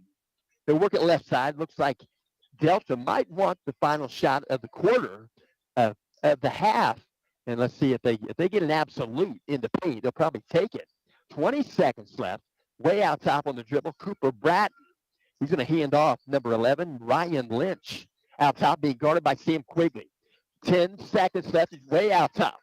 They'll work it left side. Looks like Delta might want the final shot of the quarter, of the half. And let's see if they get an absolute in the paint, they'll probably take it. 20 seconds left. Way out top on the dribble, Cooper Bratton. He's going to hand off number 11, Ryan Lynch. Out top being guarded by Sam Quigley. 10 seconds left. He's way out top.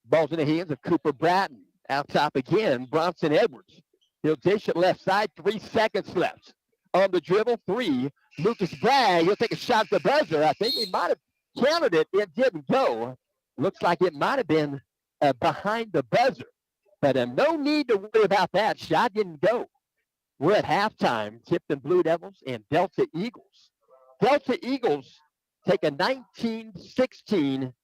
Ball's in the hands of Cooper Bratton. Out top again, Bronson Edwards. He'll dish it left side. 3 seconds left. On the dribble, 3. Lucas Bragg, he'll take a shot at the buzzer. I think he might have counted it. It didn't go. Looks like it might have been behind the buzzer. But no need to worry about that. Shot didn't go. We're at halftime. Tipton Blue Devils and Delta Eagles. Delta Eagles take a 19-16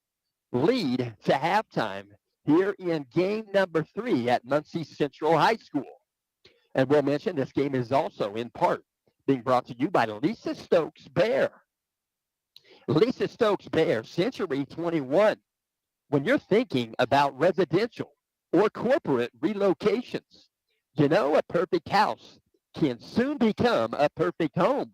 lead to halftime here in game number 3 at Muncie Central High School. And we'll mention this game is also in part being brought to you by Lisa Stokes Bear. Lisa Stokes Bear, Century 21. When you're thinking about residential or corporate relocations, you know a perfect house can soon become a perfect home.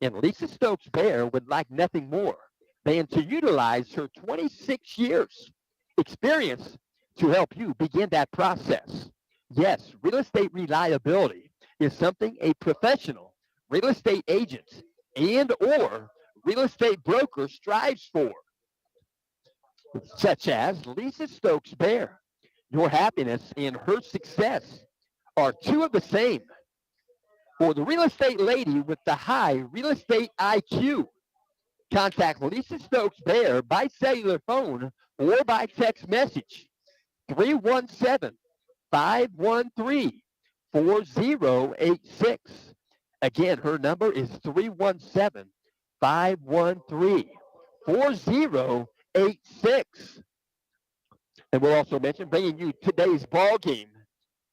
And Lisa Stokes Bear would like nothing more than to utilize her 26 years experience to help you begin that process. Yes, real estate reliability is something a professional real estate agent and or real estate broker strives for, such as Lisa Stokes Bear. Your happiness and her success are two of the same. For the real estate lady with the high real estate IQ, contact Lisa Stokes Bear by cellular phone or by text message. 317-513-4086. Again, her number is 317-513-4086. And we'll also mention bringing you today's ball game,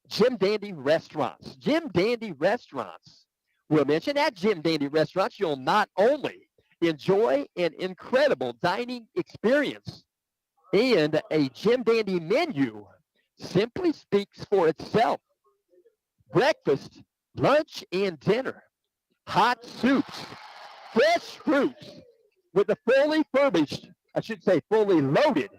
Jim Dandy Restaurants. Jim Dandy Restaurants. We'll mention at Jim Dandy Restaurants, you'll not only enjoy an incredible dining experience and a Jim Dandy menu simply speaks for itself. Breakfast, lunch, and dinner. Hot soups, fresh fruits with a fully furnished, I should say fully loaded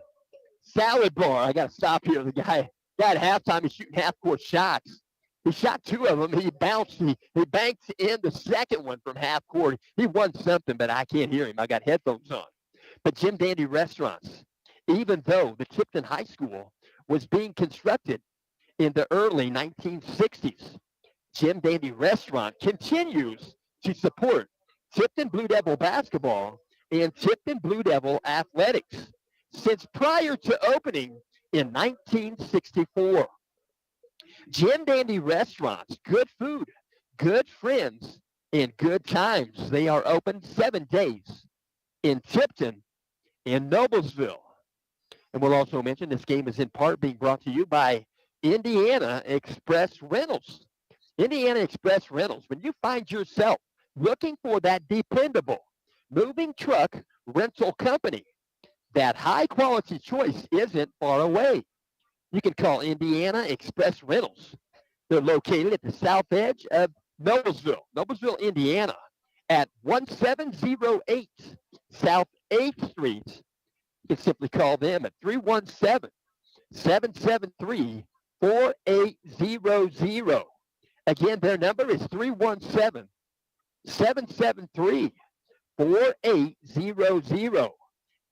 salad bar. I got to stop here. The guy at halftime is shooting half-court shots. He shot two of them. He bounced. He banked in the second one from half court. He won something, but I can't hear him. I got headphones on. But Jim Dandy Restaurants, even though the Tipton High School was being constructed in the early 1960s, Jim Dandy Restaurant continues to support Tipton Blue Devil basketball and Tipton Blue Devil athletics since prior to opening in 1964. Jim Dandy Restaurants, good food, good friends, and good times. They are open 7 days in Tipton and Noblesville. And we'll also mention this game is in part being brought to you by Indiana Express Rentals. Indiana Express Rentals, when you find yourself looking for that dependable moving truck rental company, that high-quality choice isn't far away. You can call Indiana Express Rentals. They're located at the south edge of Noblesville, Indiana, at 1708 South 8th Street. You can simply call them at 317-773-4800. Again, their number is 317-773-4800.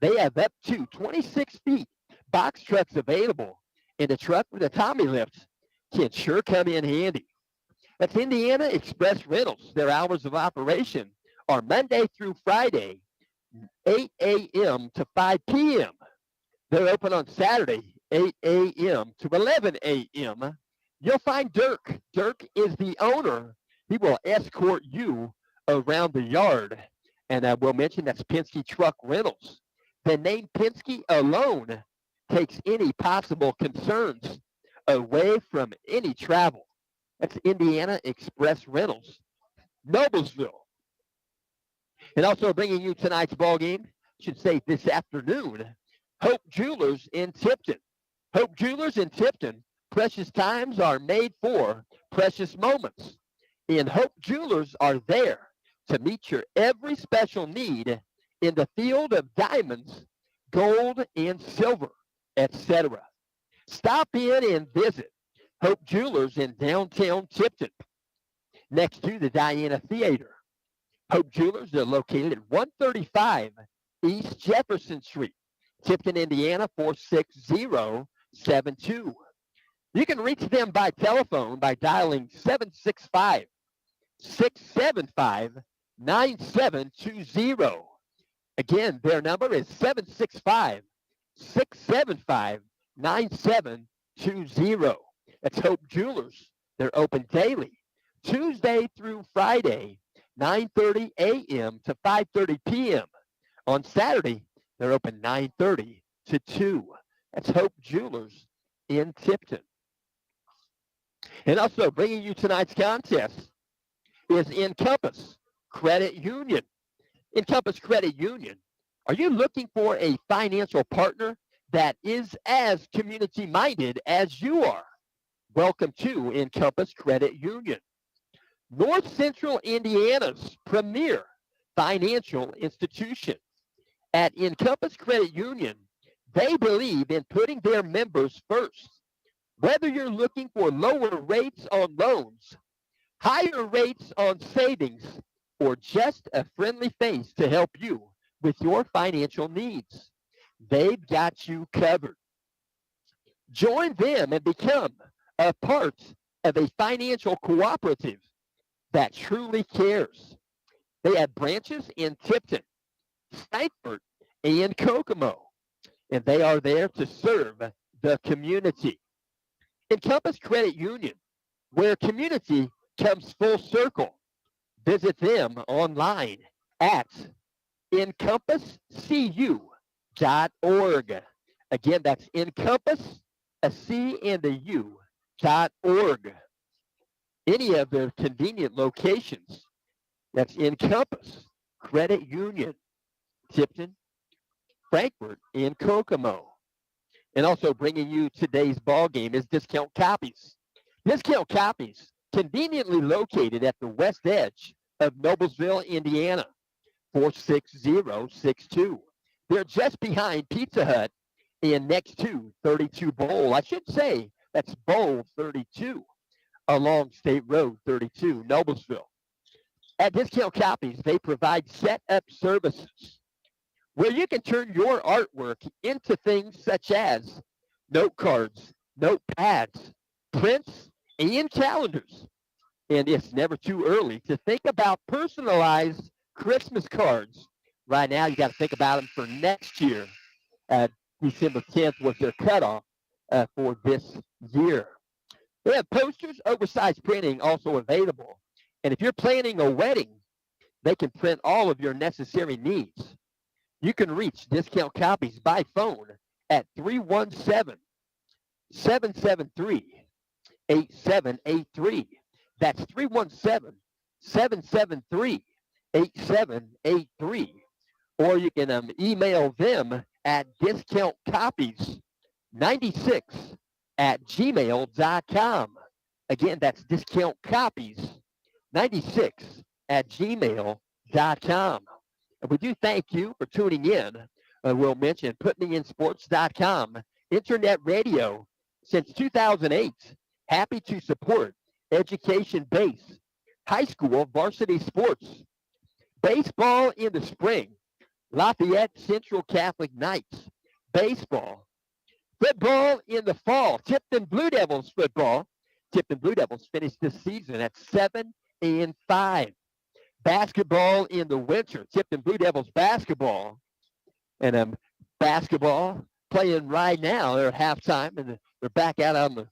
They have up to 26 feet box trucks available, and a truck with a Tommy lift can sure come in handy. That's Indiana Express Rentals. Their hours of operation are Monday through Friday, 8 a.m. to 5 p.m. They're open on Saturday, 8 a.m. to 11 a.m. You'll find Dirk. Dirk is the owner. He will escort you around the yard. And I will mention that's Penske Truck Rentals. The name Penske alone takes any possible concerns away from any travel. That's Indiana Express Rentals, Noblesville. And also bringing you tonight's ball game, should say this afternoon, Hope Jewelers in Tipton. Hope Jewelers in Tipton, precious times are made for precious moments. And Hope Jewelers are there to meet your every special need in the field of diamonds, gold, and silver, etc. Stop in and visit Hope Jewelers in downtown Tipton, next to the Diana Theater. Hope Jewelers are located at 135 East Jefferson Street, Tipton, Indiana, 46072. You can reach them by telephone by dialing 765-675-9720. Again, their number is 765-675-9720. That's Hope Jewelers. They're open daily, Tuesday through Friday, 9:30 a.m. to 5:30 p.m. On Saturday, they're open 9:30 to 2. That's Hope Jewelers in Tipton. And also bringing you tonight's contest is Encompass Credit Union. Encompass Credit Union. Are you looking for a financial partner that is as community-minded as you are? Welcome to Encompass Credit Union, North Central Indiana's premier financial institution. At Encompass Credit Union, they believe in putting their members first. Whether you're looking for lower rates on loans, higher rates on savings, or just a friendly face to help you with your financial needs, they've got you covered. Join them and become a part of a financial cooperative that truly cares. They have branches in Tipton, Frankfort, and Kokomo, and they are there to serve the community. Encompass Credit Union, where community comes full circle. Visit them online at encompasscu.org. Again, that's encompass, a C and a U.org. Any of their convenient locations, that's Encompass Credit Union, Tipton, Frankfort, and Kokomo. And also bringing you today's ball game is Discount Copies. Discount Copies, conveniently located at the west edge of Noblesville, Indiana, 46062. They're just behind Pizza Hut and next to 32 Bowl. I should say that's Bowl 32 along State Road 32, Noblesville. At Discount Copies, they provide set-up services where you can turn your artwork into things such as note cards, notepads, prints, and calendars. And it's never too early to think about personalized Christmas cards. Right now, you got to think about them for next year. December 10th was their cutoff for this year. They have posters, oversized printing also available. And if you're planning a wedding, they can print all of your necessary needs. You can reach Discount Copies by phone at 317-773-8783. That's 317-773-8783. Or you can email them at discountcopies96@gmail.com. Again, that's discountcopies96@gmail.com. And we do thank you for tuning in. We'll mention PutMeInSports.com, Internet radio since 2008. Happy to support education-based high school varsity sports. Baseball in the spring, Lafayette Central Catholic Knights. Baseball. Football in the fall, Tipton Blue Devils football. Tipton Blue Devils finished this season at 7-5. Basketball in the winter, Tipton Blue Devils basketball. And basketball playing right now. They're at halftime, and they're back out on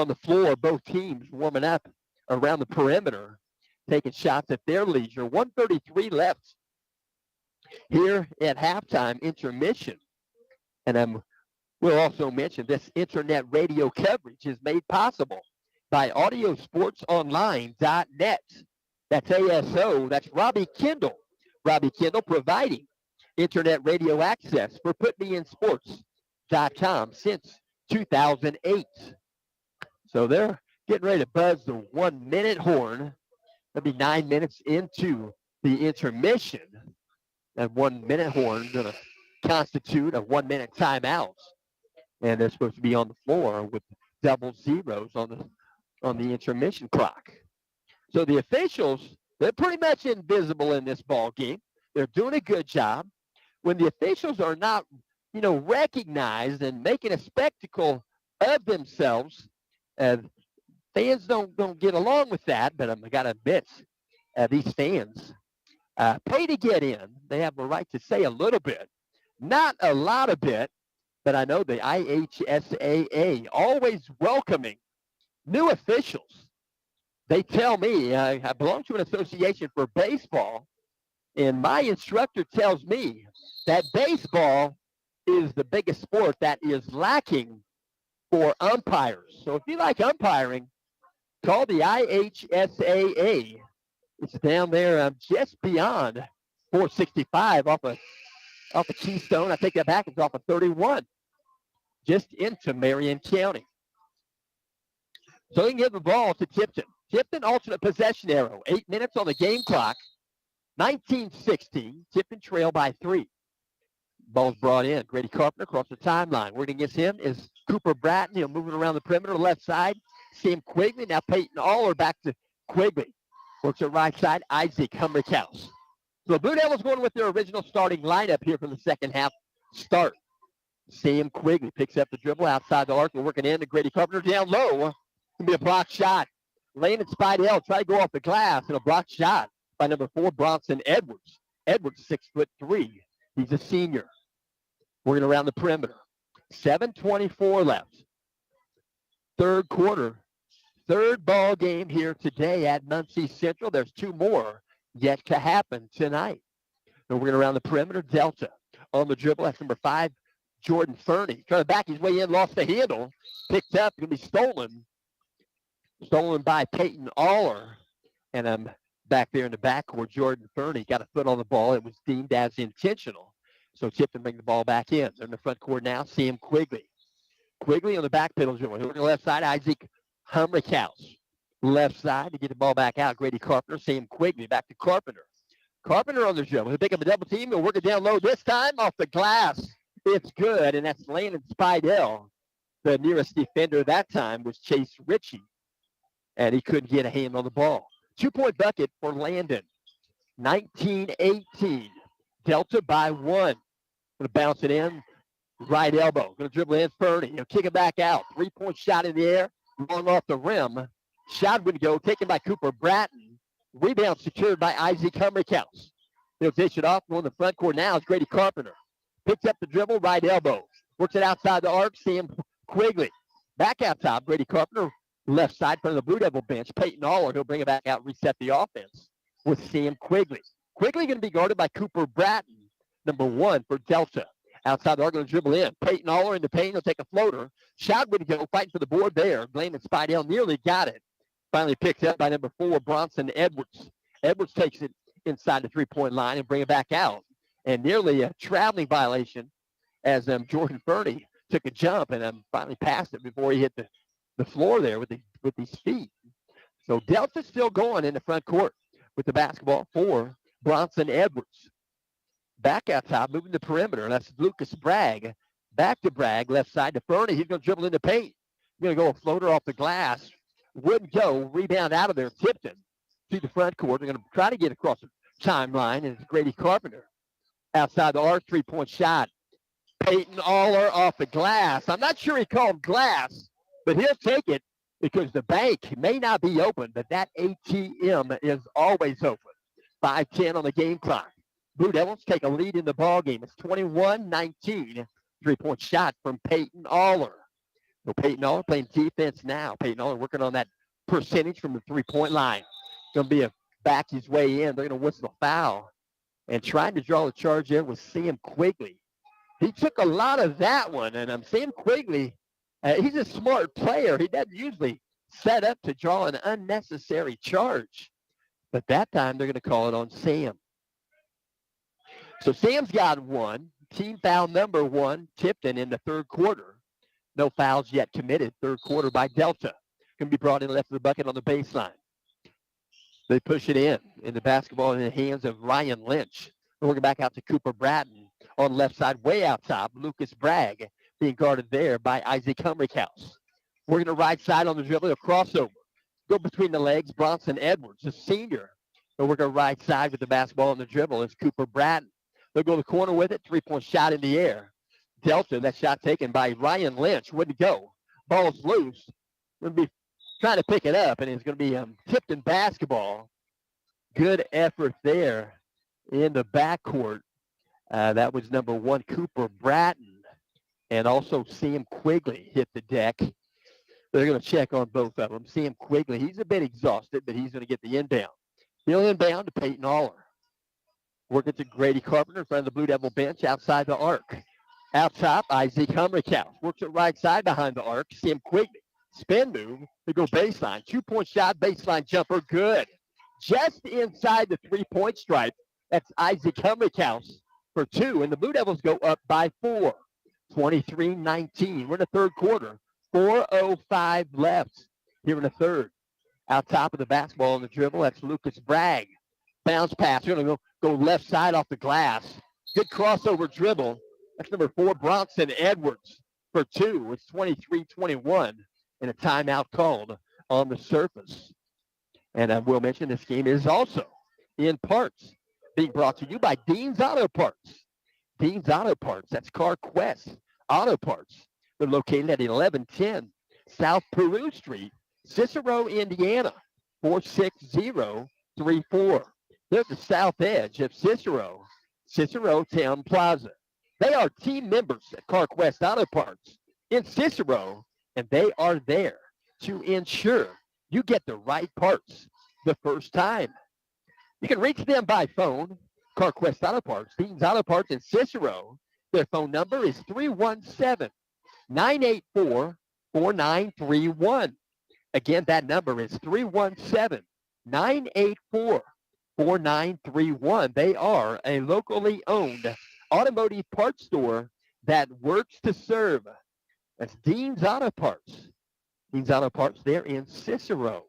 the floor. Both teams warming up around the perimeter, taking shots at their leisure. 1:33 left here at halftime, intermission. And we'll also mention this internet radio coverage is made possible by audiosportsonline.net. That's ASO. That's Robbie Kendall. Robbie Kendall providing internet radio access for PutMeInSports.com since 2008. So they're getting ready to buzz the 1-minute horn. That'll be 9 minutes into the intermission. That 1-minute horn going to constitute a 1-minute timeout. And they're supposed to be on the floor with double zeros on the intermission clock. So the officials, they're pretty much invisible in this ball game. They're doing a good job. When the officials are not, recognized and making a spectacle of themselves, fans don't get along with that. But I got to admit, these fans pay to get in. They have a right to say a little bit, not a lot of bit. But I know the IHSAA always welcoming new officials. They tell me, I belong to an association for baseball, and my instructor tells me that baseball is the biggest sport that is lacking for umpires. So if you like umpiring, call the IHSAA. It's down there just beyond 465 off of Keystone. I take that back. It's off of 31, just into Marion County. So they can give the ball to Tipton. Tipton alternate possession arrow. 8 minutes on the game clock. 19-16. Tipton trail by 3. Ball's brought in. Grady Carpenter across the timeline. Working against him is Cooper Bratton. Moving around the perimeter, left side. Sam Quigley. Now Peyton Aller back to Quigley. Works at right side. Isaac Humrickhouse. So the Blue Devils going with their original starting lineup here for the second half start. Sam Quigley picks up the dribble outside the arc and working in to Grady Carpenter down low. Going to be a block shot. Landon Spidell try to go off the glass and a blocked shot by number 4, Bronson Edwards. Edwards, 6'3". He's a senior. Working around the perimeter. 7:24 left. Third quarter. Third ball game here today at Muncie Central. There's 2 more yet to happen tonight. And we're going around the perimeter. Delta on the dribble. That's number 5, Jordan Fernie. Trying to back his way in, lost the handle. Picked up, going to be stolen. Stolen by Peyton Aller. And I'm back there in the backcourt. Jordan Fernie got a foot on the ball. It was deemed as intentional. So Tipton bring the ball back in. They're in the front court now. Sam Quigley. Quigley on the back pedal. On the left side, Isaac Humrickhouse. Left side to get the ball back out. Grady Carpenter. Sam Quigley back to Carpenter. Carpenter on the dribble. He'll pick up a double team. He'll work it down low this time off the glass. It's good, and that's Landon Spidell. The nearest defender that time was Chase Ritchie, and he couldn't get a hand on the ball. 2-point bucket for Landon. 19-18. Delta by 1. Going to bounce it in. Right elbow. Going to dribble in Fernie. He'll kick it back out. 3-point shot in the air. Long off the rim. Shot would go. Taken by Cooper Bratton. Rebound secured by Isaac Humrickhouse. He'll dish it off. Going to the front court now is Grady Carpenter. Picks up the dribble. Right elbow. Works it outside the arc. Sam Quigley. Back out top. Grady Carpenter. Left side front of the Blue Devil bench. Peyton Aller. He'll bring it back out. Reset the offense with Sam Quigley. Quigley going to be guarded by Cooper Bratton. Number 1 for Delta. Outside, they're going to dribble in. Peyton Aller in the paint. He'll take a floater. Shot would go. Fighting for the board there. Landon Spidell nearly got it. Finally picked up by number 4, Bronson Edwards. Edwards takes it inside the 3-point line and bring it back out. And nearly a traveling violation as Jordan Fernie took a jump and finally passed it before he hit the floor there with his feet. So Delta's still going in the front court with the basketball for Bronson Edwards. Back out top, moving the perimeter. That's Lucas Bragg. Back to Bragg, left side to Fernie. He's going to dribble in the paint. He's going to go a floater off the glass. Wouldn't go. Rebound out of there. Tipton to the front court. They're going to try to get across the timeline, and it's Grady Carpenter. Outside the arc, 3-point shot. Peyton Aller off the glass. I'm not sure he called glass, but he'll take it because the bank may not be open, but that ATM is always open. 5:10 on the game clock. Blue Devils take a lead in the ball game. It's 21-19. 3-point shot from Peyton Aller. So Peyton Aller playing defense now. Peyton Aller working on that percentage from the 3-point line. Going to be a back his way in. They're going to whistle a foul. And trying to draw the charge there was Sam Quigley. He took a lot of that one. And Sam Quigley, he's a smart player. He doesn't usually set up to draw an unnecessary charge. But that time they're going to call it on Sam. So Sam's got 1. Team foul number 1, Tipton in the third quarter. No fouls yet committed. Third quarter by Delta. Going to be brought in left of the bucket on the baseline. They push it in the basketball in the hands of Ryan Lynch. Working back out to Cooper Bratton on left side, way out top. Lucas Bragg being guarded there by Isaac Humrickhouse. Working the right side on the dribble, a crossover. Go between the legs, Bronson Edwards, a senior. They'll work the right side with the basketball on the dribble. It's Cooper Bratton. They'll go to the corner with it. 3-point shot in the air. Delta, that shot taken by Ryan Lynch. Wouldn't go. Ball's loose. Going to be trying to pick it up, and it's going to be Tipton basketball. Good effort there in the backcourt. That was number 1, Cooper Bratton, and also Sam Quigley hit the deck. They're going to check on both of them. Sam Quigley, he's a bit exhausted, but he's going to get the inbound. He'll inbound to Peyton Aller. Working to Grady Carpenter in front of the Blue Devil bench outside the arc. Out top, Isaac Humrickhouse. Works it right side behind the arc. Sam Quigley. Spin move. They go baseline. 2-point shot, baseline jumper. Good. Just inside the 3-point stripe. That's Isaac Humrickhouse for 2. And the Blue Devils go up by 4. 23-19. We're in the third quarter. 4:05 left here in the third. Out top of the basketball on the dribble, that's Lucas Bragg. Bounce pass. We're going to go left side off the glass. Good crossover dribble. That's number 4, Bronson Edwards for 2. It's 23-21 and a timeout called on the surface. And I will mention this game is also in parts being brought to you by Dean's Auto Parts. Dean's Auto Parts. That's CarQuest Auto Parts. They're located at 1110 South Peru Street, Cicero, Indiana. 460-34. They're at the south edge of Cicero Town Plaza. They are team members at CarQuest Auto Parts in Cicero, and they are there to ensure you get the right parts the first time. You can reach them by phone. CarQuest Auto Parts, Dean's Auto Parts in Cicero. Their phone number is 317-984-4931. Again, that number is 317-984-4931. They are a locally owned automotive parts store that works to serve. That's Dean's Auto Parts. Dean's Auto Parts there in Cicero.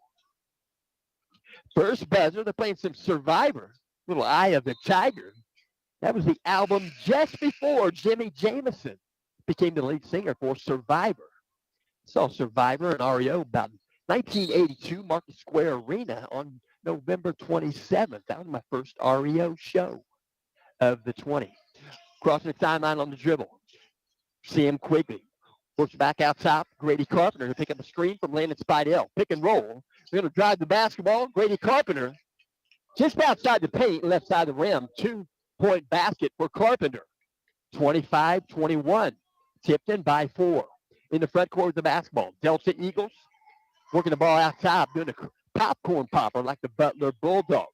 First buzzer, they're playing some Survivor, little Eye of the Tiger. That was the album just before Jimmy Jamison became the lead singer for Survivor. Saw Survivor and REO about 1982, Market Square Arena on November 27th. That was my first REO show of the 20. Crossing the timeline on the dribble. Sam Quigley works back out top. Grady Carpenter to pick up a screen from Landon Spidell. Pick and roll. They're going to drive the basketball. Grady Carpenter just outside the paint, left side of the rim. 2-point basket for Carpenter. 25-21. Tipton by 4. In the front court of the basketball. Delta Eagles working the ball out top, doing a popcorn popper like the Butler Bulldogs.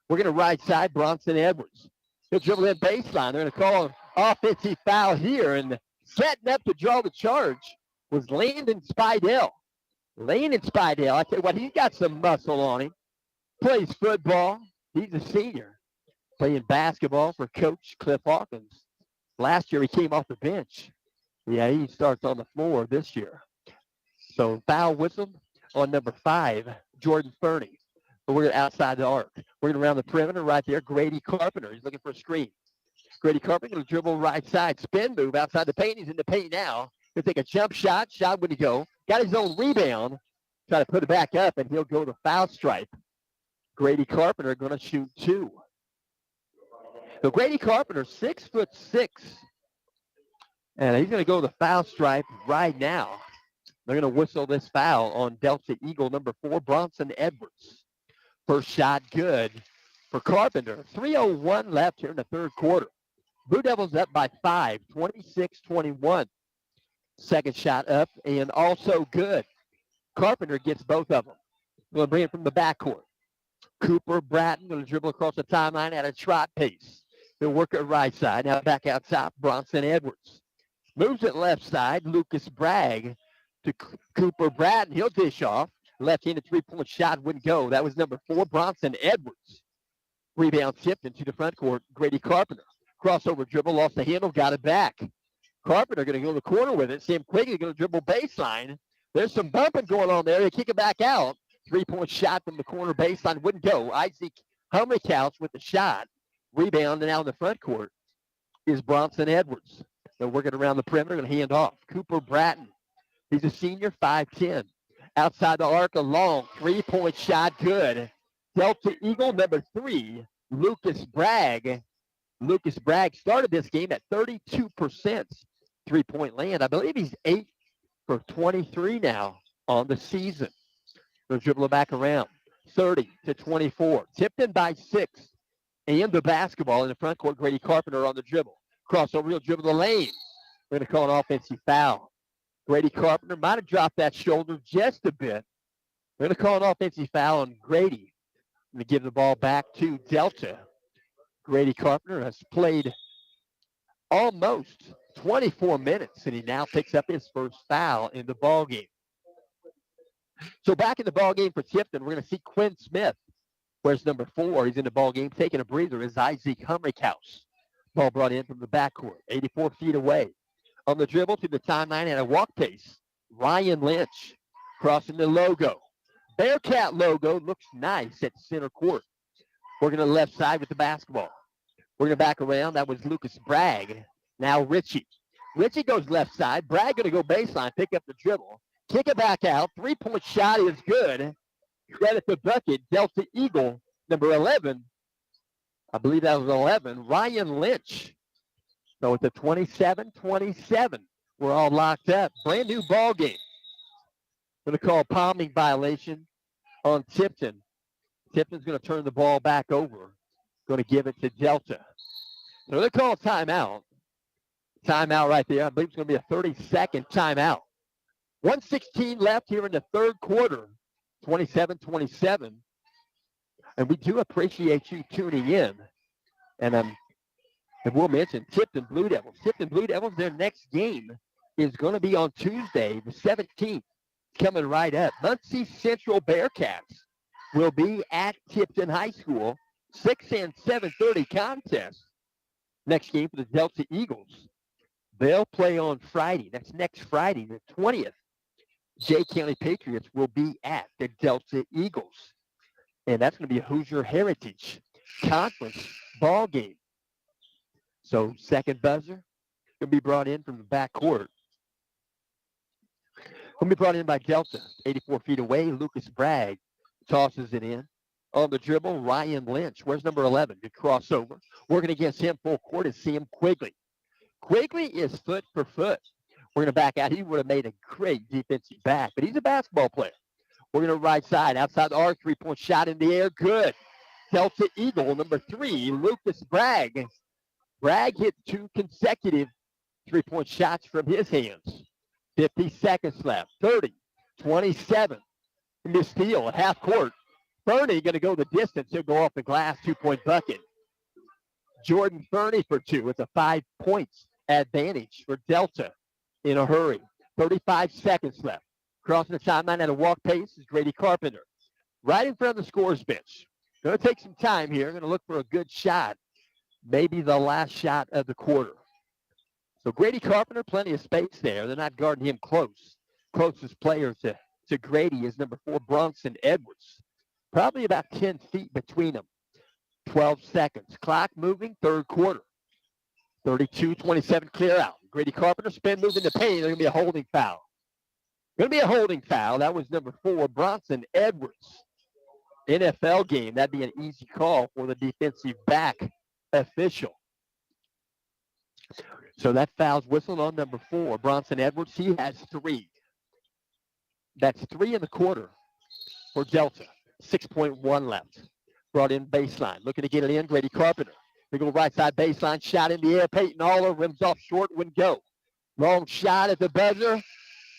We're going to right side, Bronson Edwards. He'll dribble in baseline. They're going to call an offensive foul here. And setting up to draw the charge was Landon Spidell. Landon Spidell, I tell you what, he's got some muscle on him. Plays football. He's a senior. Playing basketball for Coach Cliff Hawkins. Last year he came off the bench. Yeah, he starts on the floor this year. So foul whistle on number 5, Jordan Fernie. But we're outside the arc. We're going to round the perimeter right there. Grady Carpenter. He's looking for a screen. Grady Carpenter going to dribble right side. Spin move outside the paint. He's in the paint now. He'll take a jump shot. Shot would he go. Got his own rebound. Try to put it back up, and he'll go to foul stripe. Grady Carpenter going to shoot 2. So Grady Carpenter, 6'6", and he's going to go to the foul stripe right now. They're going to whistle this foul on Delta Eagle number 4, Bronson Edwards. First shot good for Carpenter. 3:01 left here in the third quarter. Blue Devils up by 5, 26-21. Second shot up and also good. Carpenter gets both of them. Going to bring it from the backcourt. Cooper Bratton going to dribble across the timeline at a trot pace. He'll work it right side. Now back out top, Bronson Edwards. Moves it left side, Lucas Bragg to Cooper Bratton. He'll dish off. Left-handed three-point shot wouldn't go. That was number 4, Bronson Edwards. Rebound tipped into the front court, Grady Carpenter. Crossover dribble, lost the handle, got it back. Carpenter going to go to the corner with it. Sam Quigley going to dribble baseline. There's some bumping going on there. They kick it back out. Three-point shot from the corner baseline wouldn't go. Isaac Hummerkaus with the shot. Rebound and out in the front court is Bronson Edwards. They're working around the perimeter, going to hand off. Cooper Bratton. He's a senior, 5'10". Outside the arc, a long three-point shot, good. Delta Eagle, number 3, Lucas Bragg. Lucas Bragg started this game at 32% three-point land. I believe he's 8 for 23 now on the season. They'll dribble it back around. 30-24. Tipton by 6. And the basketball in the front court, Grady Carpenter on the dribble. Crossover, he'll dribble the lane. We're going to call an offensive foul. Grady Carpenter might have dropped that shoulder just a bit. We're going to call an offensive foul on Grady. I'm going to give the ball back to Delta. Grady Carpenter has played almost 24 minutes, and he now picks up his first foul in the ball game. So back in the ball game for Tipton, we're going to see Quinn Smith. Where's number 4? He's in the ball game, taking a breather, is Isaac Hummerkaus. Ball brought in from the backcourt, 84 feet away. On the dribble to the timeline at a walk pace, Ryan Lynch crossing the logo. Bearcat logo looks nice at center court. We're going to left side with the basketball. We're going to back around. That was Lucas Bragg. Now Richie. Richie goes left side. Bragg going to go baseline, pick up the dribble. Kick it back out. Three-point shot is good. Credit the bucket. Delta Eagle, number 11. I believe that was 11. Ryan Lynch. So it's a 27-27. We're all locked up. Brand new ball game. Going to call a palming violation on Tipton. Tipton's going to turn the ball back over. Going to give it to Delta. So they call timeout. Timeout right there. I believe it's going to be a 30-second timeout. 1:16 left here in the third quarter. 27-27. And we do appreciate you tuning in. And we'll mention Tipton Blue Devils. Tipton Blue Devils, their next game is going to be on Tuesday, the 17th, coming right up. Muncie Central Bearcats will be at Tipton High School. 6 and 7:30 contest. Next game for the Delta Eagles. They'll play on Friday. That's next Friday, the 20th. Jay County Patriots will be at the Delta Eagles. And that's going to be a Hoosier Heritage Conference ball game. So second buzzer going to be brought in from the backcourt. Going to be brought in by Delta. 84 feet away, Lucas Bragg tosses it in. On the dribble, Ryan Lynch. Where's number 11? Good crossover. Working against him full court is Sam Quigley. Quigley is foot for foot. We're going to back out. He would have made a great defensive back, but he's a basketball player. We're going to right side, outside the arc, three-point shot in the air. Good. Delta Eagle, number 3, Lucas Bragg. Bragg hit 2 consecutive three-point shots from his hands. 50 seconds left. 30, 27. Miss steal at half court. Fernie going to go the distance. He'll go off the glass, 2-point bucket. Jordan Fernie for 2. It's a 5 points advantage for Delta in a hurry. 35 seconds left. Crossing the timeline at a walk pace is Grady Carpenter. Right in front of the scorer's bench. Going to take some time here. Going to look for a good shot. Maybe the last shot of the quarter. So Grady Carpenter, plenty of space there. They're not guarding him close. Closest player to Grady is number 4, Bronson Edwards. Probably about 10 feet between them. 12 seconds. Clock moving, third quarter. 32-27 clear out. Grady Carpenter spin move in the paint. There's going to be a holding foul. Going to be a holding foul. That was number 4, Bronson Edwards. NFL game. That'd be an easy call for the defensive back official. So that foul's whistled on number 4, Bronson Edwards. He has 3. That's 3 in the quarter for Delta. 6.1 left. Brought in baseline. Looking to get it in. Grady Carpenter. They go right side baseline. Shot in the air. Peyton Aller rims off short. Wouldn't go. Long shot at the buzzer.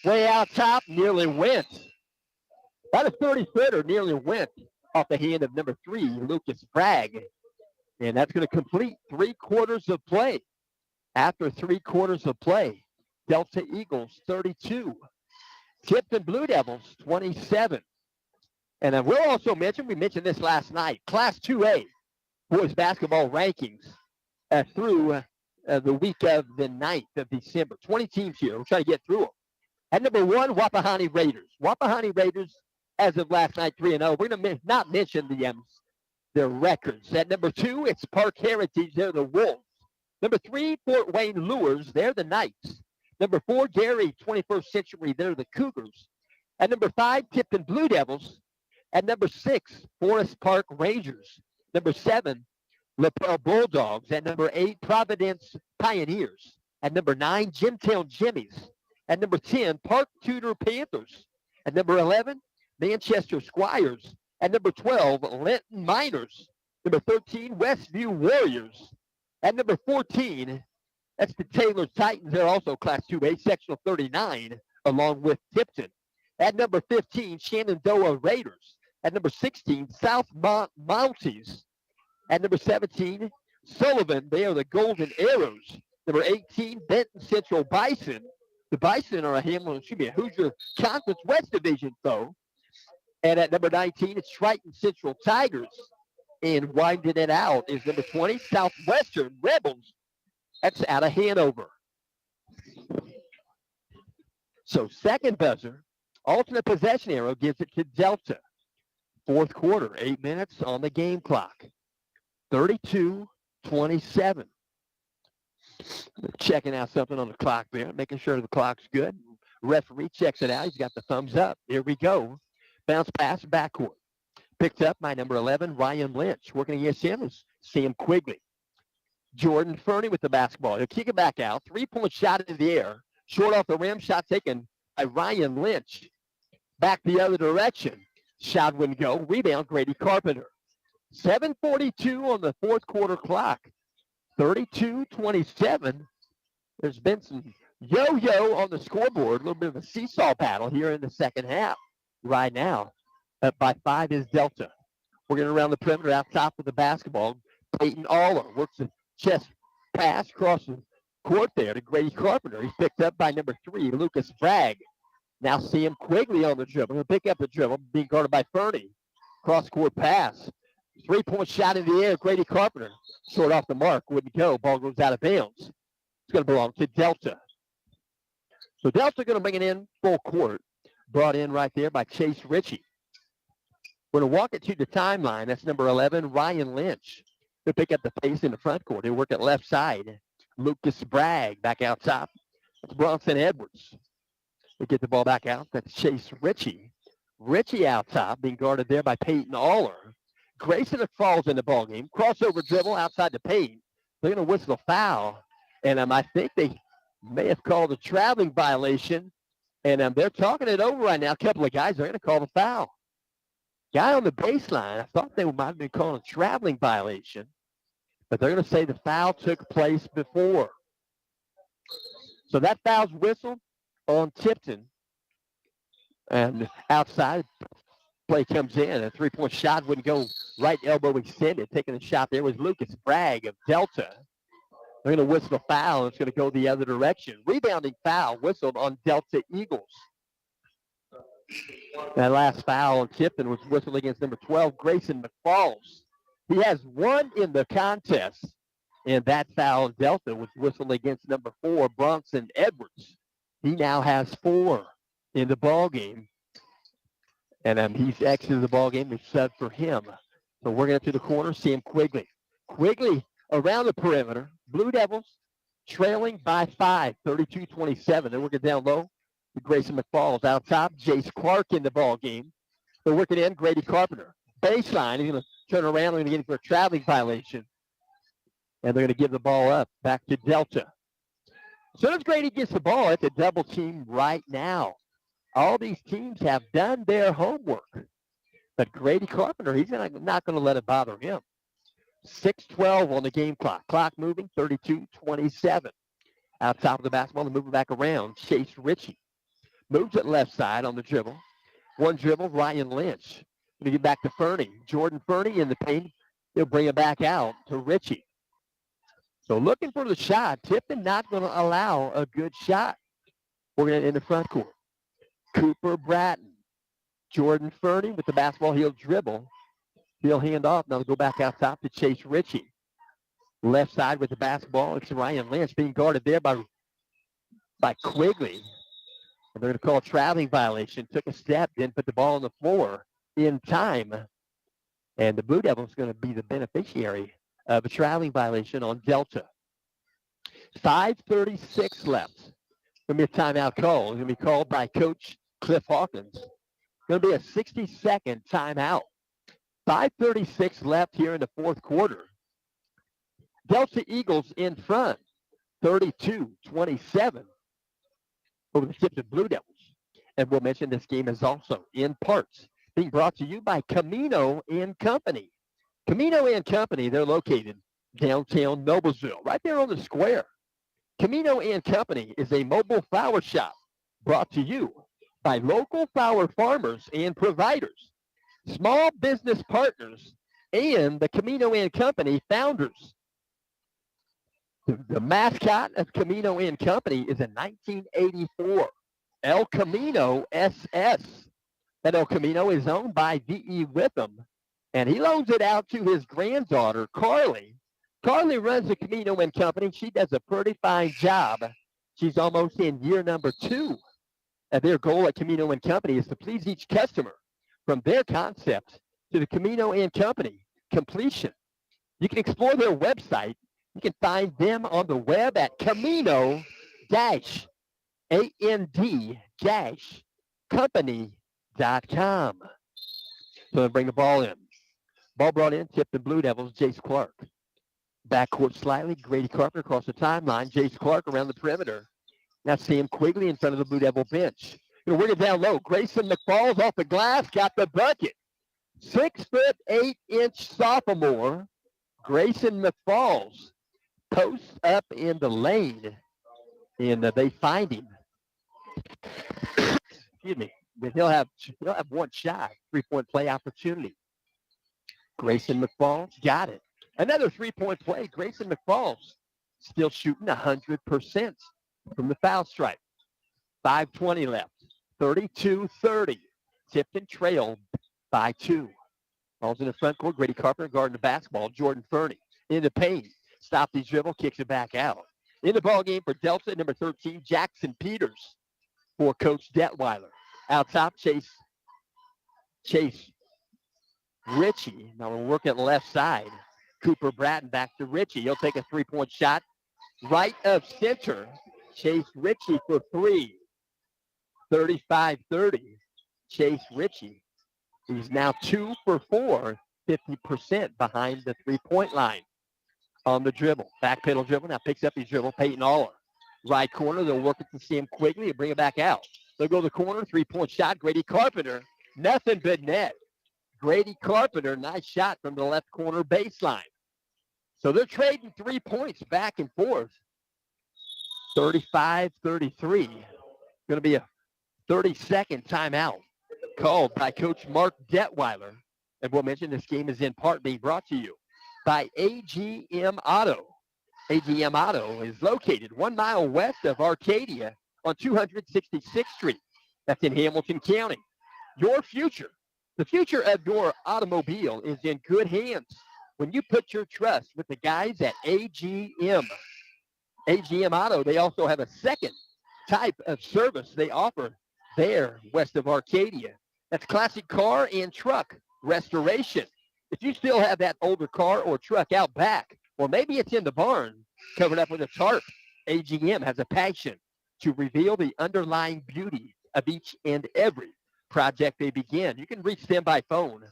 Way out top. Nearly went. About a 30-footer. Nearly went off the hand of number 3, Lucas Bragg. And that's going to complete 3 quarters of play. After 3 quarters of play, Delta Eagles 32. Tipton Blue Devils 27. And we'll also mention, we mentioned this last night, Class 2A boys basketball rankings through the week of the 9th of December. 20 teams here. We'll try to get through them. At number 1, Wapahani Raiders. Wapahani Raiders, as of last night, 3-0. We're going to not mention their records. At number 2, it's Park Heritage. They're the Wolves. Number 3, Fort Wayne Lures. They're the Knights. Number 4, Gary 21st Century. They're the Cougars. At number 5, Tipton Blue Devils. At number 6, Forest Park Rangers. Number 7, LaPel Bulldogs. At number 8, Providence Pioneers. At number 9, Jimtown Jimmies. At number 10, Park Tudor Panthers. At number 11, Manchester Squires. At number 12, Linton Miners. Number 13, Westview Warriors. At number 14, that's the Taylor Titans. They're also Class 2A, Sectional 39, along with Tipton. At number 15, Shenandoah Raiders. At number 16, South Mounties. At number 17, Sullivan. They are the Golden Arrows. Number 18, Benton Central Bison. The Bison are a Hoosier Conference West Division foe. And at number 19, it's Triton Central Tigers. And winding it out is number 20, Southwestern Rebels. That's out of Hanover. So second buzzer, alternate possession arrow gives it to Delta. Fourth quarter, 8 minutes on the game clock. 32-27. Checking out something on the clock there, making sure the clock's good. Referee checks it out. He's got the thumbs up. Here we go. Bounce pass backcourt. Picked up by number 11, Ryan Lynch. Working against him is Sam Quigley. Jordan Fernie with the basketball. He'll kick it back out. 3-point shot in the air. Short off the rim. Shot taken by Ryan Lynch. Back the other direction. Shot wouldn't go. Rebound, Grady Carpenter. 7:42 on the fourth quarter clock. 32-27. There's been some yo-yo on the scoreboard. A little bit of a seesaw battle here in the second half. Right now, up by 5 is Delta. We're going around the perimeter out top of the basketball. Peyton Aller works a chest pass across the court there to Grady Carpenter. He's picked up by number 3, Lucas Bragg. Now see him Quigley on the dribble. He'll pick up the dribble, being guarded by Fernie. Cross-court pass. Three-point shot in the air. Grady Carpenter. Short off the mark. Wouldn't go. Ball goes out of bounds. It's going to belong to Delta. So Delta going to bring it in full court. Brought in right there by Chase Ritchie. We're going to walk it to the timeline. That's number 11, Ryan Lynch. He'll pick up the pace in the front court. He'll work at left side. Lucas Bragg back out top. That's Bronson Edwards. They get the ball back out. That's Chase Ritchie. Ritchie out top, being guarded there by Peyton Aller. Grayson falls in the ballgame. Crossover dribble outside the paint. They're going to whistle a foul. And I think they may have called a traveling violation. And they're talking it over right now. A couple of guys are going to call the foul. Guy on the baseline, I thought they might have been calling a traveling violation. But they're going to say the foul took place before. So that foul's whistled on Tipton. And outside, play comes in. A three-point shot wouldn't go. Right elbow extended. Taking the shot there was Lucas Bragg of Delta. They're going to whistle a foul. It's going to go the other direction. Rebounding foul whistled on Delta Eagles. That last foul on Tipton was whistled against number 12, Grayson McFalls. He has one in the contest, and that foul on Delta was whistled against number 4, Bronson Edwards. He now has 4 in the ball game, and he's exited the ball game. It's set for him. So we're going to the corner, see him Quigley. Quigley around the perimeter. Blue Devils trailing by 5, 32-27. They're working down low. Grayson McFalls out top. Jace Clark in the ball game. They're working in Grady Carpenter. Baseline. He's going to turn around. They're going to get him for a traveling violation. And they're going to give the ball up back to Delta. As soon as Grady gets the ball, it's a double team right now. All these teams have done their homework. But Grady Carpenter, he's not going to let it bother him. 6:12 on the game clock. Clock moving, 32-27. Out top of the basketball, and moving back around. Chase Ritchie moves it left side on the dribble. One dribble, Ryan Lynch. Going to get back to Fernie. Jordan Fernie in the paint. He'll bring it back out to Ritchie. So looking for the shot. Tipton not going to allow a good shot. We're going to in the front court. Cooper Bratton. Jordan Fernie with the basketball. He'll dribble. He'll hand off. Now they'll go back out top to Chase Ritchie. Left side with the basketball. It's Ryan Lynch being guarded there by Quigley. And they're going to call a traveling violation. Took a step, didn't put the ball on the floor in time. And the Blue Devils going to be the beneficiary of a traveling violation on Delta. 5:36 left. Going to be a timeout call. It's going to be called by Coach Cliff Hawkins. Going to be a 60-second timeout. 5:36 left here in the fourth quarter. Delta Eagles in front, 32-27 over the Tipton Blue Devils. And we'll mention this game is also in parts being brought to you by Camino and Company. Camino and Company, they're located downtown Noblesville, right there on the square. Camino and Company is a mobile flower shop brought to you by local flower farmers and providers, small business partners, and the Camino and Company founders. The mascot of Camino and Company is a 1984 El Camino SS. That El Camino is owned by V.E. Witham, and he loans it out to his granddaughter, Carly. Carly runs the Camino and Company. She does a pretty fine job. She's almost in year number 2. And their goal at Camino and Company is to please each customer from their concept to the Camino and Company completion. You can explore their website. You can find them on the web at camino-and-company.com. So they bring the ball in. Ball brought in, tipped the Blue Devils, Jace Clark. Backcourt slightly, Grady Carpenter across the timeline. Jace Clark around the perimeter. Now Sam Quigley in front of the Blue Devil bench. We're it down low. Grayson McFalls off the glass, got the bucket. 6'8" sophomore Grayson McFalls posts up in the lane, and they find him. Excuse me. But he'll have one shot, 3-point play opportunity. Grayson McFalls got it. Another 3-point play. Grayson McFalls still shooting 100% from the foul stripe. 5:20 left. 32-30. Tipton trailed by 2. Ball's in the front court. Grady Carpenter guarding the basketball. Jordan Fernie in the paint. Stop the dribble. Kicks it back out. In the ball game for Delta, number 13, Jackson Peters for Coach Detweiler. Out top, Chase Ritchie. Now we're working at the left side. Cooper Bratton back to Ritchie. He'll take a 3-point shot right of center. Chase Ritchie for 3. 35-30. Chase Ritchie. He's now 2 for 4, 50% behind the 3-point line on the dribble. Back pedal dribble. Now picks up his dribble. Peyton Aller. Right corner. They'll work it to Sam Quigley and bring it back out. They'll go to the corner. 3-point shot. Grady Carpenter. Nothing but net. Grady Carpenter. Nice shot from the left corner baseline. So they're trading 3 points back and forth. 35-33. Going to be a 30-second timeout called by Coach Mark Detweiler. And we'll mention this game is in part being brought to you by AGM Auto. AGM Auto is located 1 mile west of Arcadia on 266th Street. That's in Hamilton County. Your future, the future of your automobile is in good hands when you put your trust with the guys at AGM. AGM Auto, they also have a second type of service they offer there west of Arcadia. That's classic car and truck restoration. If you still have that older car or truck out back, or maybe it's in the barn covered up with a tarp, AGM has a passion to reveal the underlying beauty of each and every project they begin. You can reach them by phone,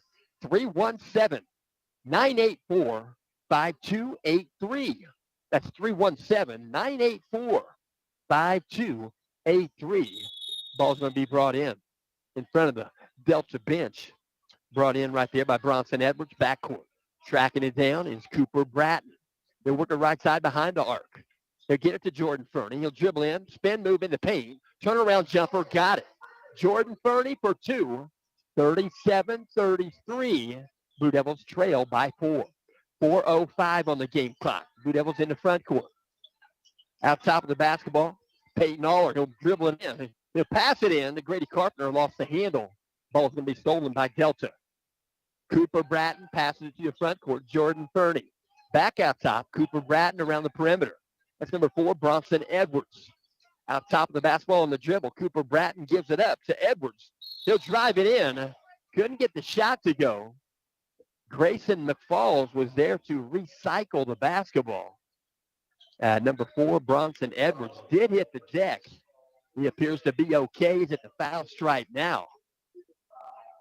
317-984-5283. That's 317-984-5283. Ball's going to be brought in front of the Delta bench. Brought in right there by Bronson Edwards, backcourt. Tracking it down is Cooper Bratton. They're working right side behind the arc. They'll get it to Jordan Fernie. He'll dribble in, spin move in the paint, turnaround jumper, got it. Jordan Fernie for 2, 37-33. Blue Devils trail by 4. 4:05 on the game clock. Blue Devils in the front court. Out top of the basketball, Peyton Aller. He'll dribble it in. He'll pass it in. The Grady Carpenter lost the handle. Ball's going to be stolen by Delta. Cooper Bratton passes it to the front court. Jordan Fernie. Back out top. Cooper Bratton around the perimeter. That's number 4, Bronson Edwards. Out top of the basketball on the dribble. Cooper Bratton gives it up to Edwards. He'll drive it in. Couldn't get the shot to go. Grayson McFalls was there to recycle the basketball. Number 4, Bronson Edwards, did hit the deck. He appears to be okay. He's at the foul stripe now.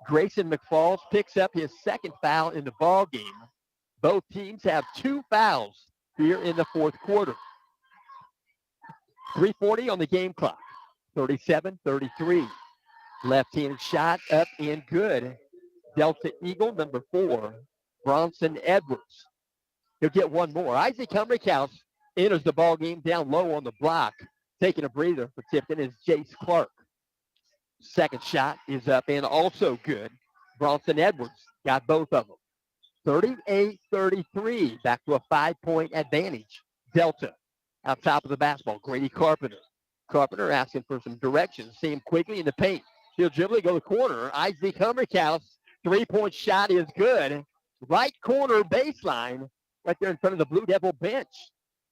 Grayson McFalls picks up his second foul in the ball game. Both teams have 2 fouls here in the fourth quarter. 3:40 on the game clock. 37-33. Left-handed shot up and good. Delta Eagle, number 4, Bronson Edwards. He'll get one more. Isaac Humrickhouse enters the ball game down low on the block. Taking a breather for Tipton is Jace Clark. Second shot is up and also good. Bronson Edwards got both of them. 38-33. Back to a 5-point advantage. Delta out top of the basketball. Grady Carpenter. Carpenter asking for some direction. See him quickly in the paint. He'll dribble, go to the corner. Isaac Humrickhouse. 3-point shot is good. Right corner baseline. Right there in front of the Blue Devil bench.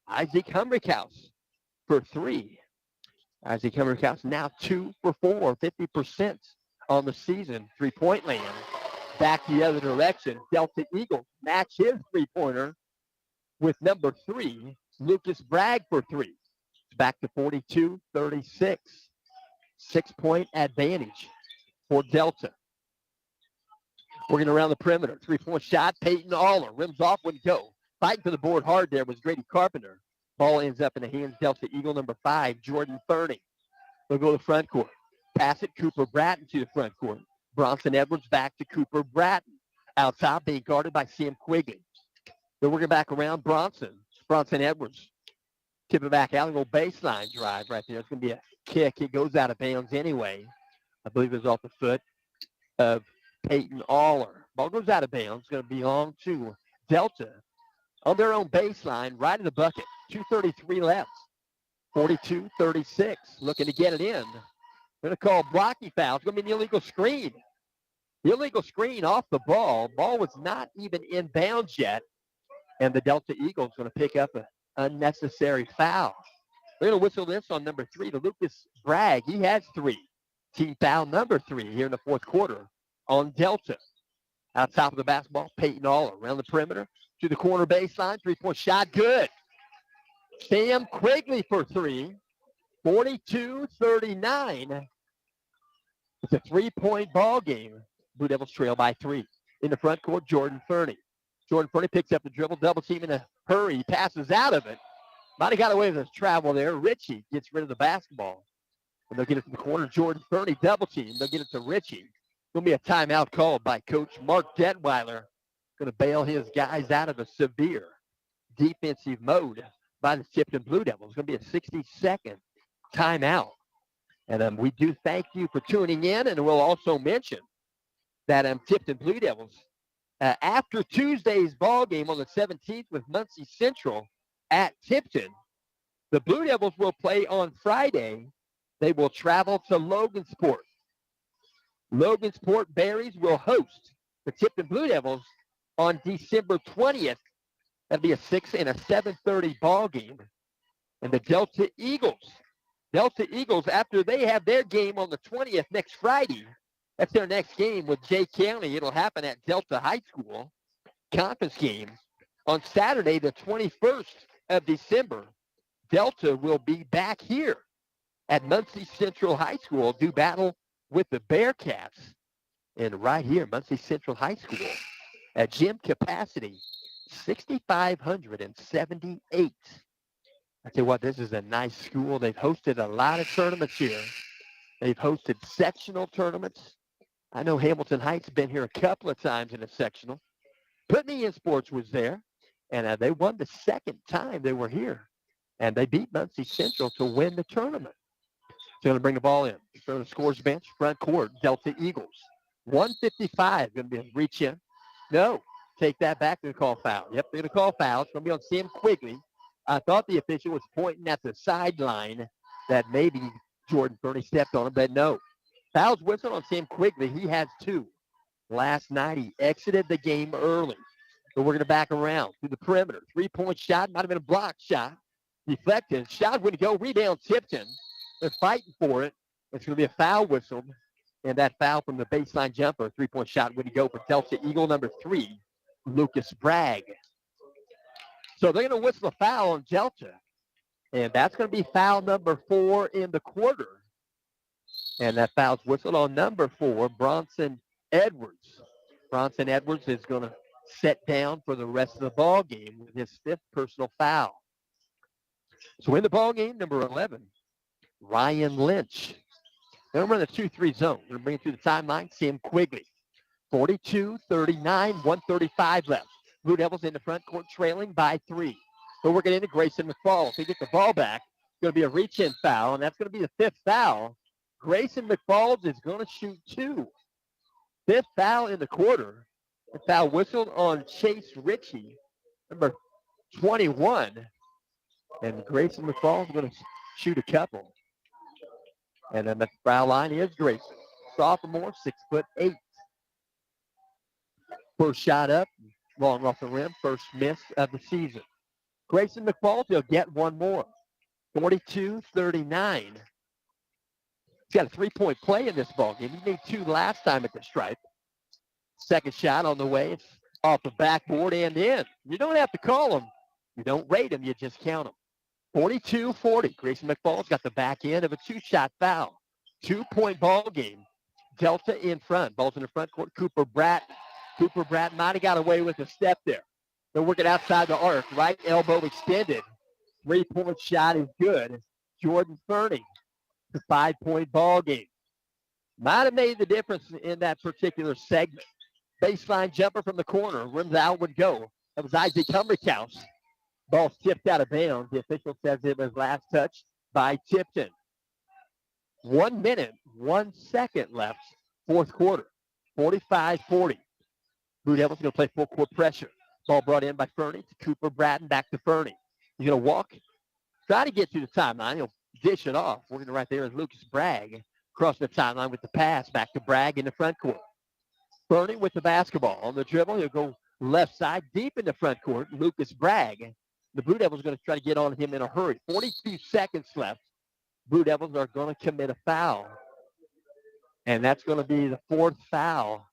Isaac Humrickhouse for 3. Isaac Humrickhouse now 2 for 4. 50% on the season. 3-point land. Back the other direction. Delta Eagles match his 3-pointer with number 3, Lucas Bragg for 3. It's back to 42-36. 6-point advantage for Delta. Working around the perimeter. 3-point shot. Peyton Aller. Rims off, wouldn't go. Fighting for the board hard there was Grady Carpenter. Ball ends up in the hands. Delta Eagle number 5, Jordan Fernie. They'll go to the front court. Pass it. Cooper Bratton to the front court. Bronson Edwards back to Cooper Bratton. Out top, being guarded by Sam Quigley. They're working back around Bronson Edwards. Tip it back out, a little baseline drive right there. It's going to be a kick. It goes out of bounds anyway. I believe it was off the foot of Peyton Aller. Ball goes out of bounds. It's going to belong to Delta on their own baseline, right in the bucket. 2:33 left. 42-36. Looking to get it in. Going to call blocky foul. It's going to be an illegal screen. The illegal screen off the ball. Ball was not even in bounds yet. And the Delta Eagles going to pick up an unnecessary foul. They're going to whistle this on number 3 to Lucas Bragg. He has 3. Team foul number 3 here in the fourth quarter on Delta. Out top of the basketball, Peyton Aller around the perimeter to the corner baseline. Three-point shot, good. Sam Quigley for 3. 42-39. It's a 3-point ball game. Blue Devils trail by 3. In the front court, Jordan Fernie. Jordan Fernie picks up the dribble, double team in a hurry, passes out of it. Might have got away with his travel there. Ritchie gets rid of the basketball. And they'll get it to the corner. Jordan Fernie, double team. They'll get it to Ritchie. Going to be a timeout called by Coach Mark Detweiler. Going to bail his guys out of a severe defensive mode by the Tipton Blue Devils. It's going to be a 60-second timeout. And we do thank you for tuning in. And we'll also mention that Tipton Blue Devils, after Tuesday's ball game on the 17th with Muncie Central at Tipton, the Blue Devils will play on Friday. They will travel to Logansport. Logansport Berries will host the Tipton Blue Devils on December 20th. That'll be a 6 and a 7:30 ball game. And the Delta Eagles, after they have their game on the 20th next Friday, that's their next game with Jay County. It'll happen at Delta High School. Conference game on Saturday, the 21st of December. Delta will be back here at Muncie Central High School, do battle with the Bearcats. And right here, Muncie Central High School, at gym capacity, 6,578. I tell you what, this is a nice school. They've hosted a lot of tournaments here. They've hosted sectional tournaments. I know Hamilton Heights has been here a couple of times in a sectional. Putney in Sports was there, and they won the second time they were here. And they beat Muncie Central to win the tournament. So going to bring the ball in. From the scores bench, front court, Delta Eagles. 155, going to be a reach in. No, take that back. They're going to call foul. Yep, they're going to call foul. It's going to be on Sam Quigley. I thought the official was pointing at the sideline that maybe Jordan Fernie stepped on him, but no. Foul's whistled on Sam Quigley. He has 2. Last night he exited the game early. So we're going to back around through the perimeter. 3-point shot. Might have been a block shot. Deflected. Shot wouldn't go. Rebound Tipton. They're fighting for it. It's going to be a foul whistled. And that foul from the baseline jumper. 3-point shot wouldn't go for Delta Eagle number 3, Lucas Bragg. So they're going to whistle a foul on Delta. And that's going to be foul number 4 in the quarter. And that foul's whistled on number 4, Bronson Edwards. Bronson Edwards is going to sit down for the rest of the ball game with his 5th personal foul. So in the ball game, number 11, Ryan Lynch. They're going to run the 2-3 zone. They're going to bring it through the timeline. Sam Quigley. 42-39, 135 left. Blue Devils in the front court trailing by 3. They're working into Grayson McFalls. They get the ball back. It's going to be a reach-in foul, and that's going to be the 5th foul. Grayson McFalls is going to shoot 2. 5th foul in the quarter. The foul whistled on Chase Ritchie, number 21. And Grayson McFalls is going to shoot a couple. And then the foul line is Grayson. Sophomore, 6'8". First shot up, long off the rim, first miss of the season. Grayson McFalls, he'll get one more. 42-39. He's got a 3-point play in this ballgame. He made 2 last time at the stripe. Second shot on the way. It's off the backboard and in. You don't have to call him. You don't rate him. You just count him. 42-40. Grayson McFalls got the back end of a 2-shot foul. 2-point ball game. Delta in front. Ball's in the front court. Cooper Bratt. Cooper Bratt might have got away with a step there. They're working outside the arc. Right elbow extended. 3-point shot is good. Jordan Fernie. The 5-point ball game. Might have made the difference in that particular segment. Baseline jumper from the corner. Rims out would go. That was Isaac Humrickhouse. Ball tipped out of bounds. The official says it was last touch by Tipton. 1 minute, 1 second left, fourth quarter. 45-40. Blue Devils going to play full court pressure. Ball brought in by Fernie to Cooper Bratton, back to Fernie. He's going to walk, try to get to the timeline. He'll dish it off. Working right there is Lucas Bragg. Crossing the timeline with the pass, back to Bragg in the front court. Fernie with the basketball. On the dribble, he'll go left side, deep in the front court. Lucas Bragg. The Blue Devils are going to try to get on him in a hurry. 42 seconds left. Blue Devils are going to commit a foul. And that's going to be the fourth foul.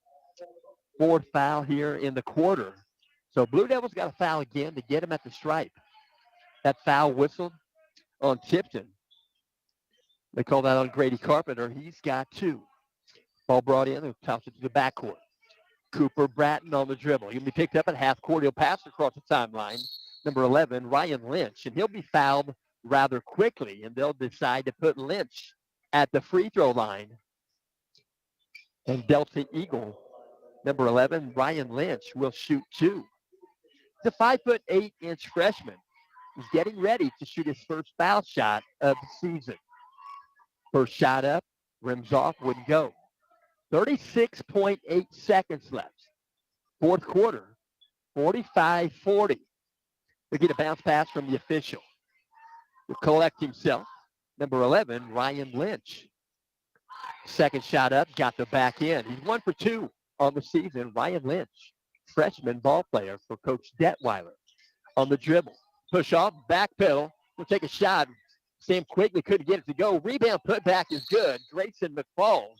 Fourth foul here in the quarter. So Blue Devils got a foul again to get him at the stripe. That foul whistled on Tipton. They call that on Grady Carpenter. He's got 2. Ball brought in. They'll toss it to the backcourt. Cooper Bratton on the dribble. He'll be picked up at half court. He'll pass across the timeline. Number 11, Ryan Lynch. And he'll be fouled rather quickly. And they'll decide to put Lynch at the free throw line. And Delta Eagle, number 11, Ryan Lynch, will shoot 2. He's a 5'8" freshman. He's getting ready to shoot his first foul shot of the season. First shot up, rims off, wouldn't go. 36.8 seconds left. Fourth quarter, 45-40. They get a bounce pass from the official. He'll collect himself. Number 11, Ryan Lynch. Second shot up, got the back end. He's 1 for 2 on the season. Ryan Lynch, freshman ball player for Coach Detweiler. On the dribble, push off, back pedal. We'll take a shot. Sam Quigley couldn't get it to go. Rebound putback is good. Grayson McFalls.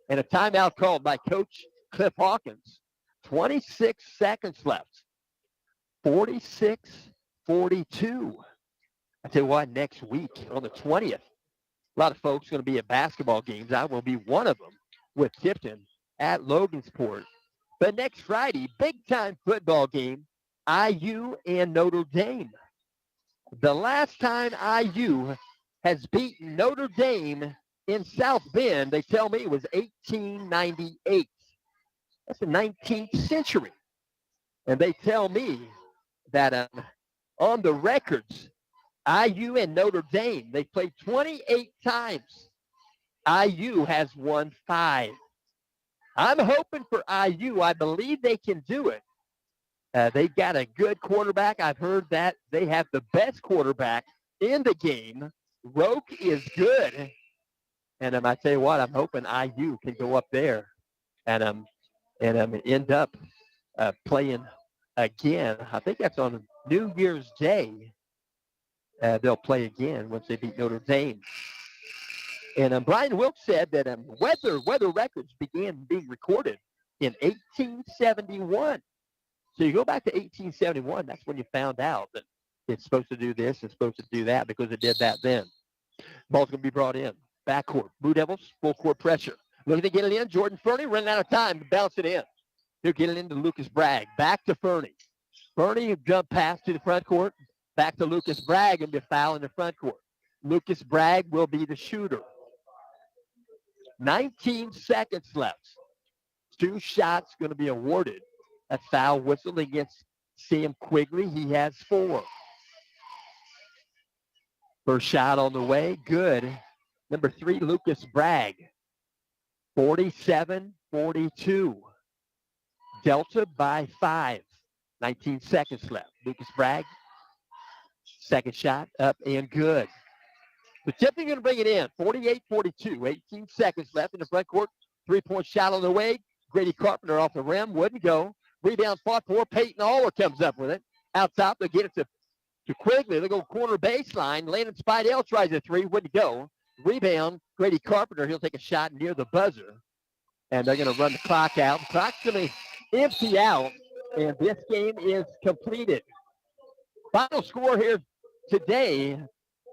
And a timeout called by Coach Cliff Hawkins. 26 seconds left. 46-42. I tell you what, next week on the 20th, a lot of folks going to be at basketball games. I will be one of them with Tipton at Logansport. But next Friday, big-time football game, IU and Notre Dame. The last time IU has beaten Notre Dame in South Bend, they tell me, it was 1898. That's the 19th century. And they tell me that on the records, IU and Notre Dame, they played 28 times. IU has won 5. I'm hoping for IU. I believe they can do it. They've got a good quarterback. I've heard that they have the best quarterback in the game. Roke is good. And I tell you what, I'm hoping IU can go up there and end up playing again. I think that's on New Year's Day. They'll play again once they beat Notre Dame. And Brian Wilkes said that weather records began being recorded in 1871. So you go back to 1871, that's when you found out that it's supposed to do this, it's supposed to do that, because it did that then. Ball's going to be brought in. Backcourt. Blue Devils, full court pressure. Looking to get it in. Jordan Fernie running out of time to bounce it in. He'll get it into Lucas Bragg. Back to Fernie. Fernie jump pass to the front court. Back to Lucas Bragg and be foul in the front court. Lucas Bragg will be the shooter. 19 seconds left. 2 shots going to be awarded. A foul whistle against Sam Quigley. He has 4. First shot on the way. Good. Number 3, Lucas Bragg. 47-42. Delta by 5. 19 seconds left. Lucas Bragg. Second shot up and good. The Tipton going to bring it in. 48-42. 18 seconds left in the front court. 3-point shot on the way. Grady Carpenter off the rim. Wouldn't go. Rebound fought for. Peyton Aller comes up with it. Out top, they'll get it to Quigley. They'll go corner baseline. Landon Spidell tries a 3. Wouldn't go. Rebound, Grady Carpenter. He'll take a shot near the buzzer. And they're going to run the clock out. The clock's going to empty out. And this game is completed. Final score here today is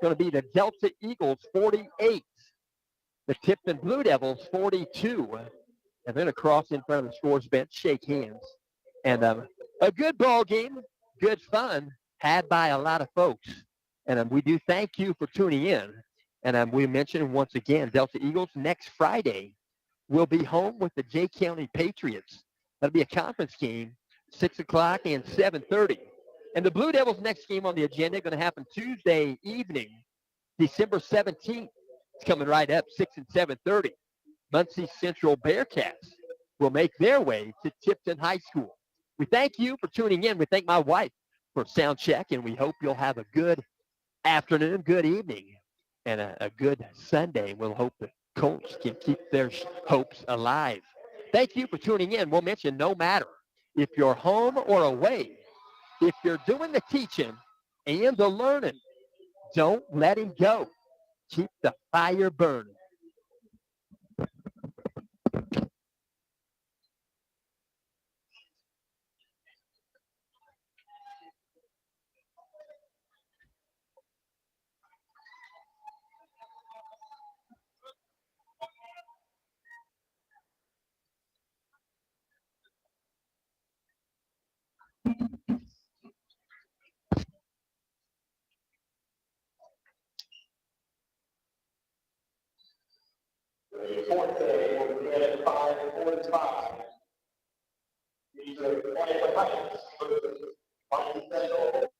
going to be the Delta Eagles 48. The Tipton Blue Devils 42. And they're going to cross in front of the scores bench, shake hands. And a good ball game, good fun, had by a lot of folks. And we do thank you for tuning in. And we mentioned once again, Delta Eagles next Friday will be home with the Jay County Patriots That'll be a conference game, 6 o'clock and 7:30. And the Blue Devils' next game on the agenda going to happen Tuesday evening, December 17th. It's coming right up, 6 and 7:30. Muncie Central Bearcats will make their way to Tipton High School. We thank you for tuning in. We thank my wife for sound check, and we hope you'll have a good afternoon, good evening, and a good Sunday. We'll hope the Colts can keep their hopes alive. Thank you for tuning in. We'll mention no matter if you're home or away, if you're doing the teaching and the learning, don't let him go. Keep the fire burning. Fourth day, we'll begin at 5:45. These are 20 Heights versus Muncie Central.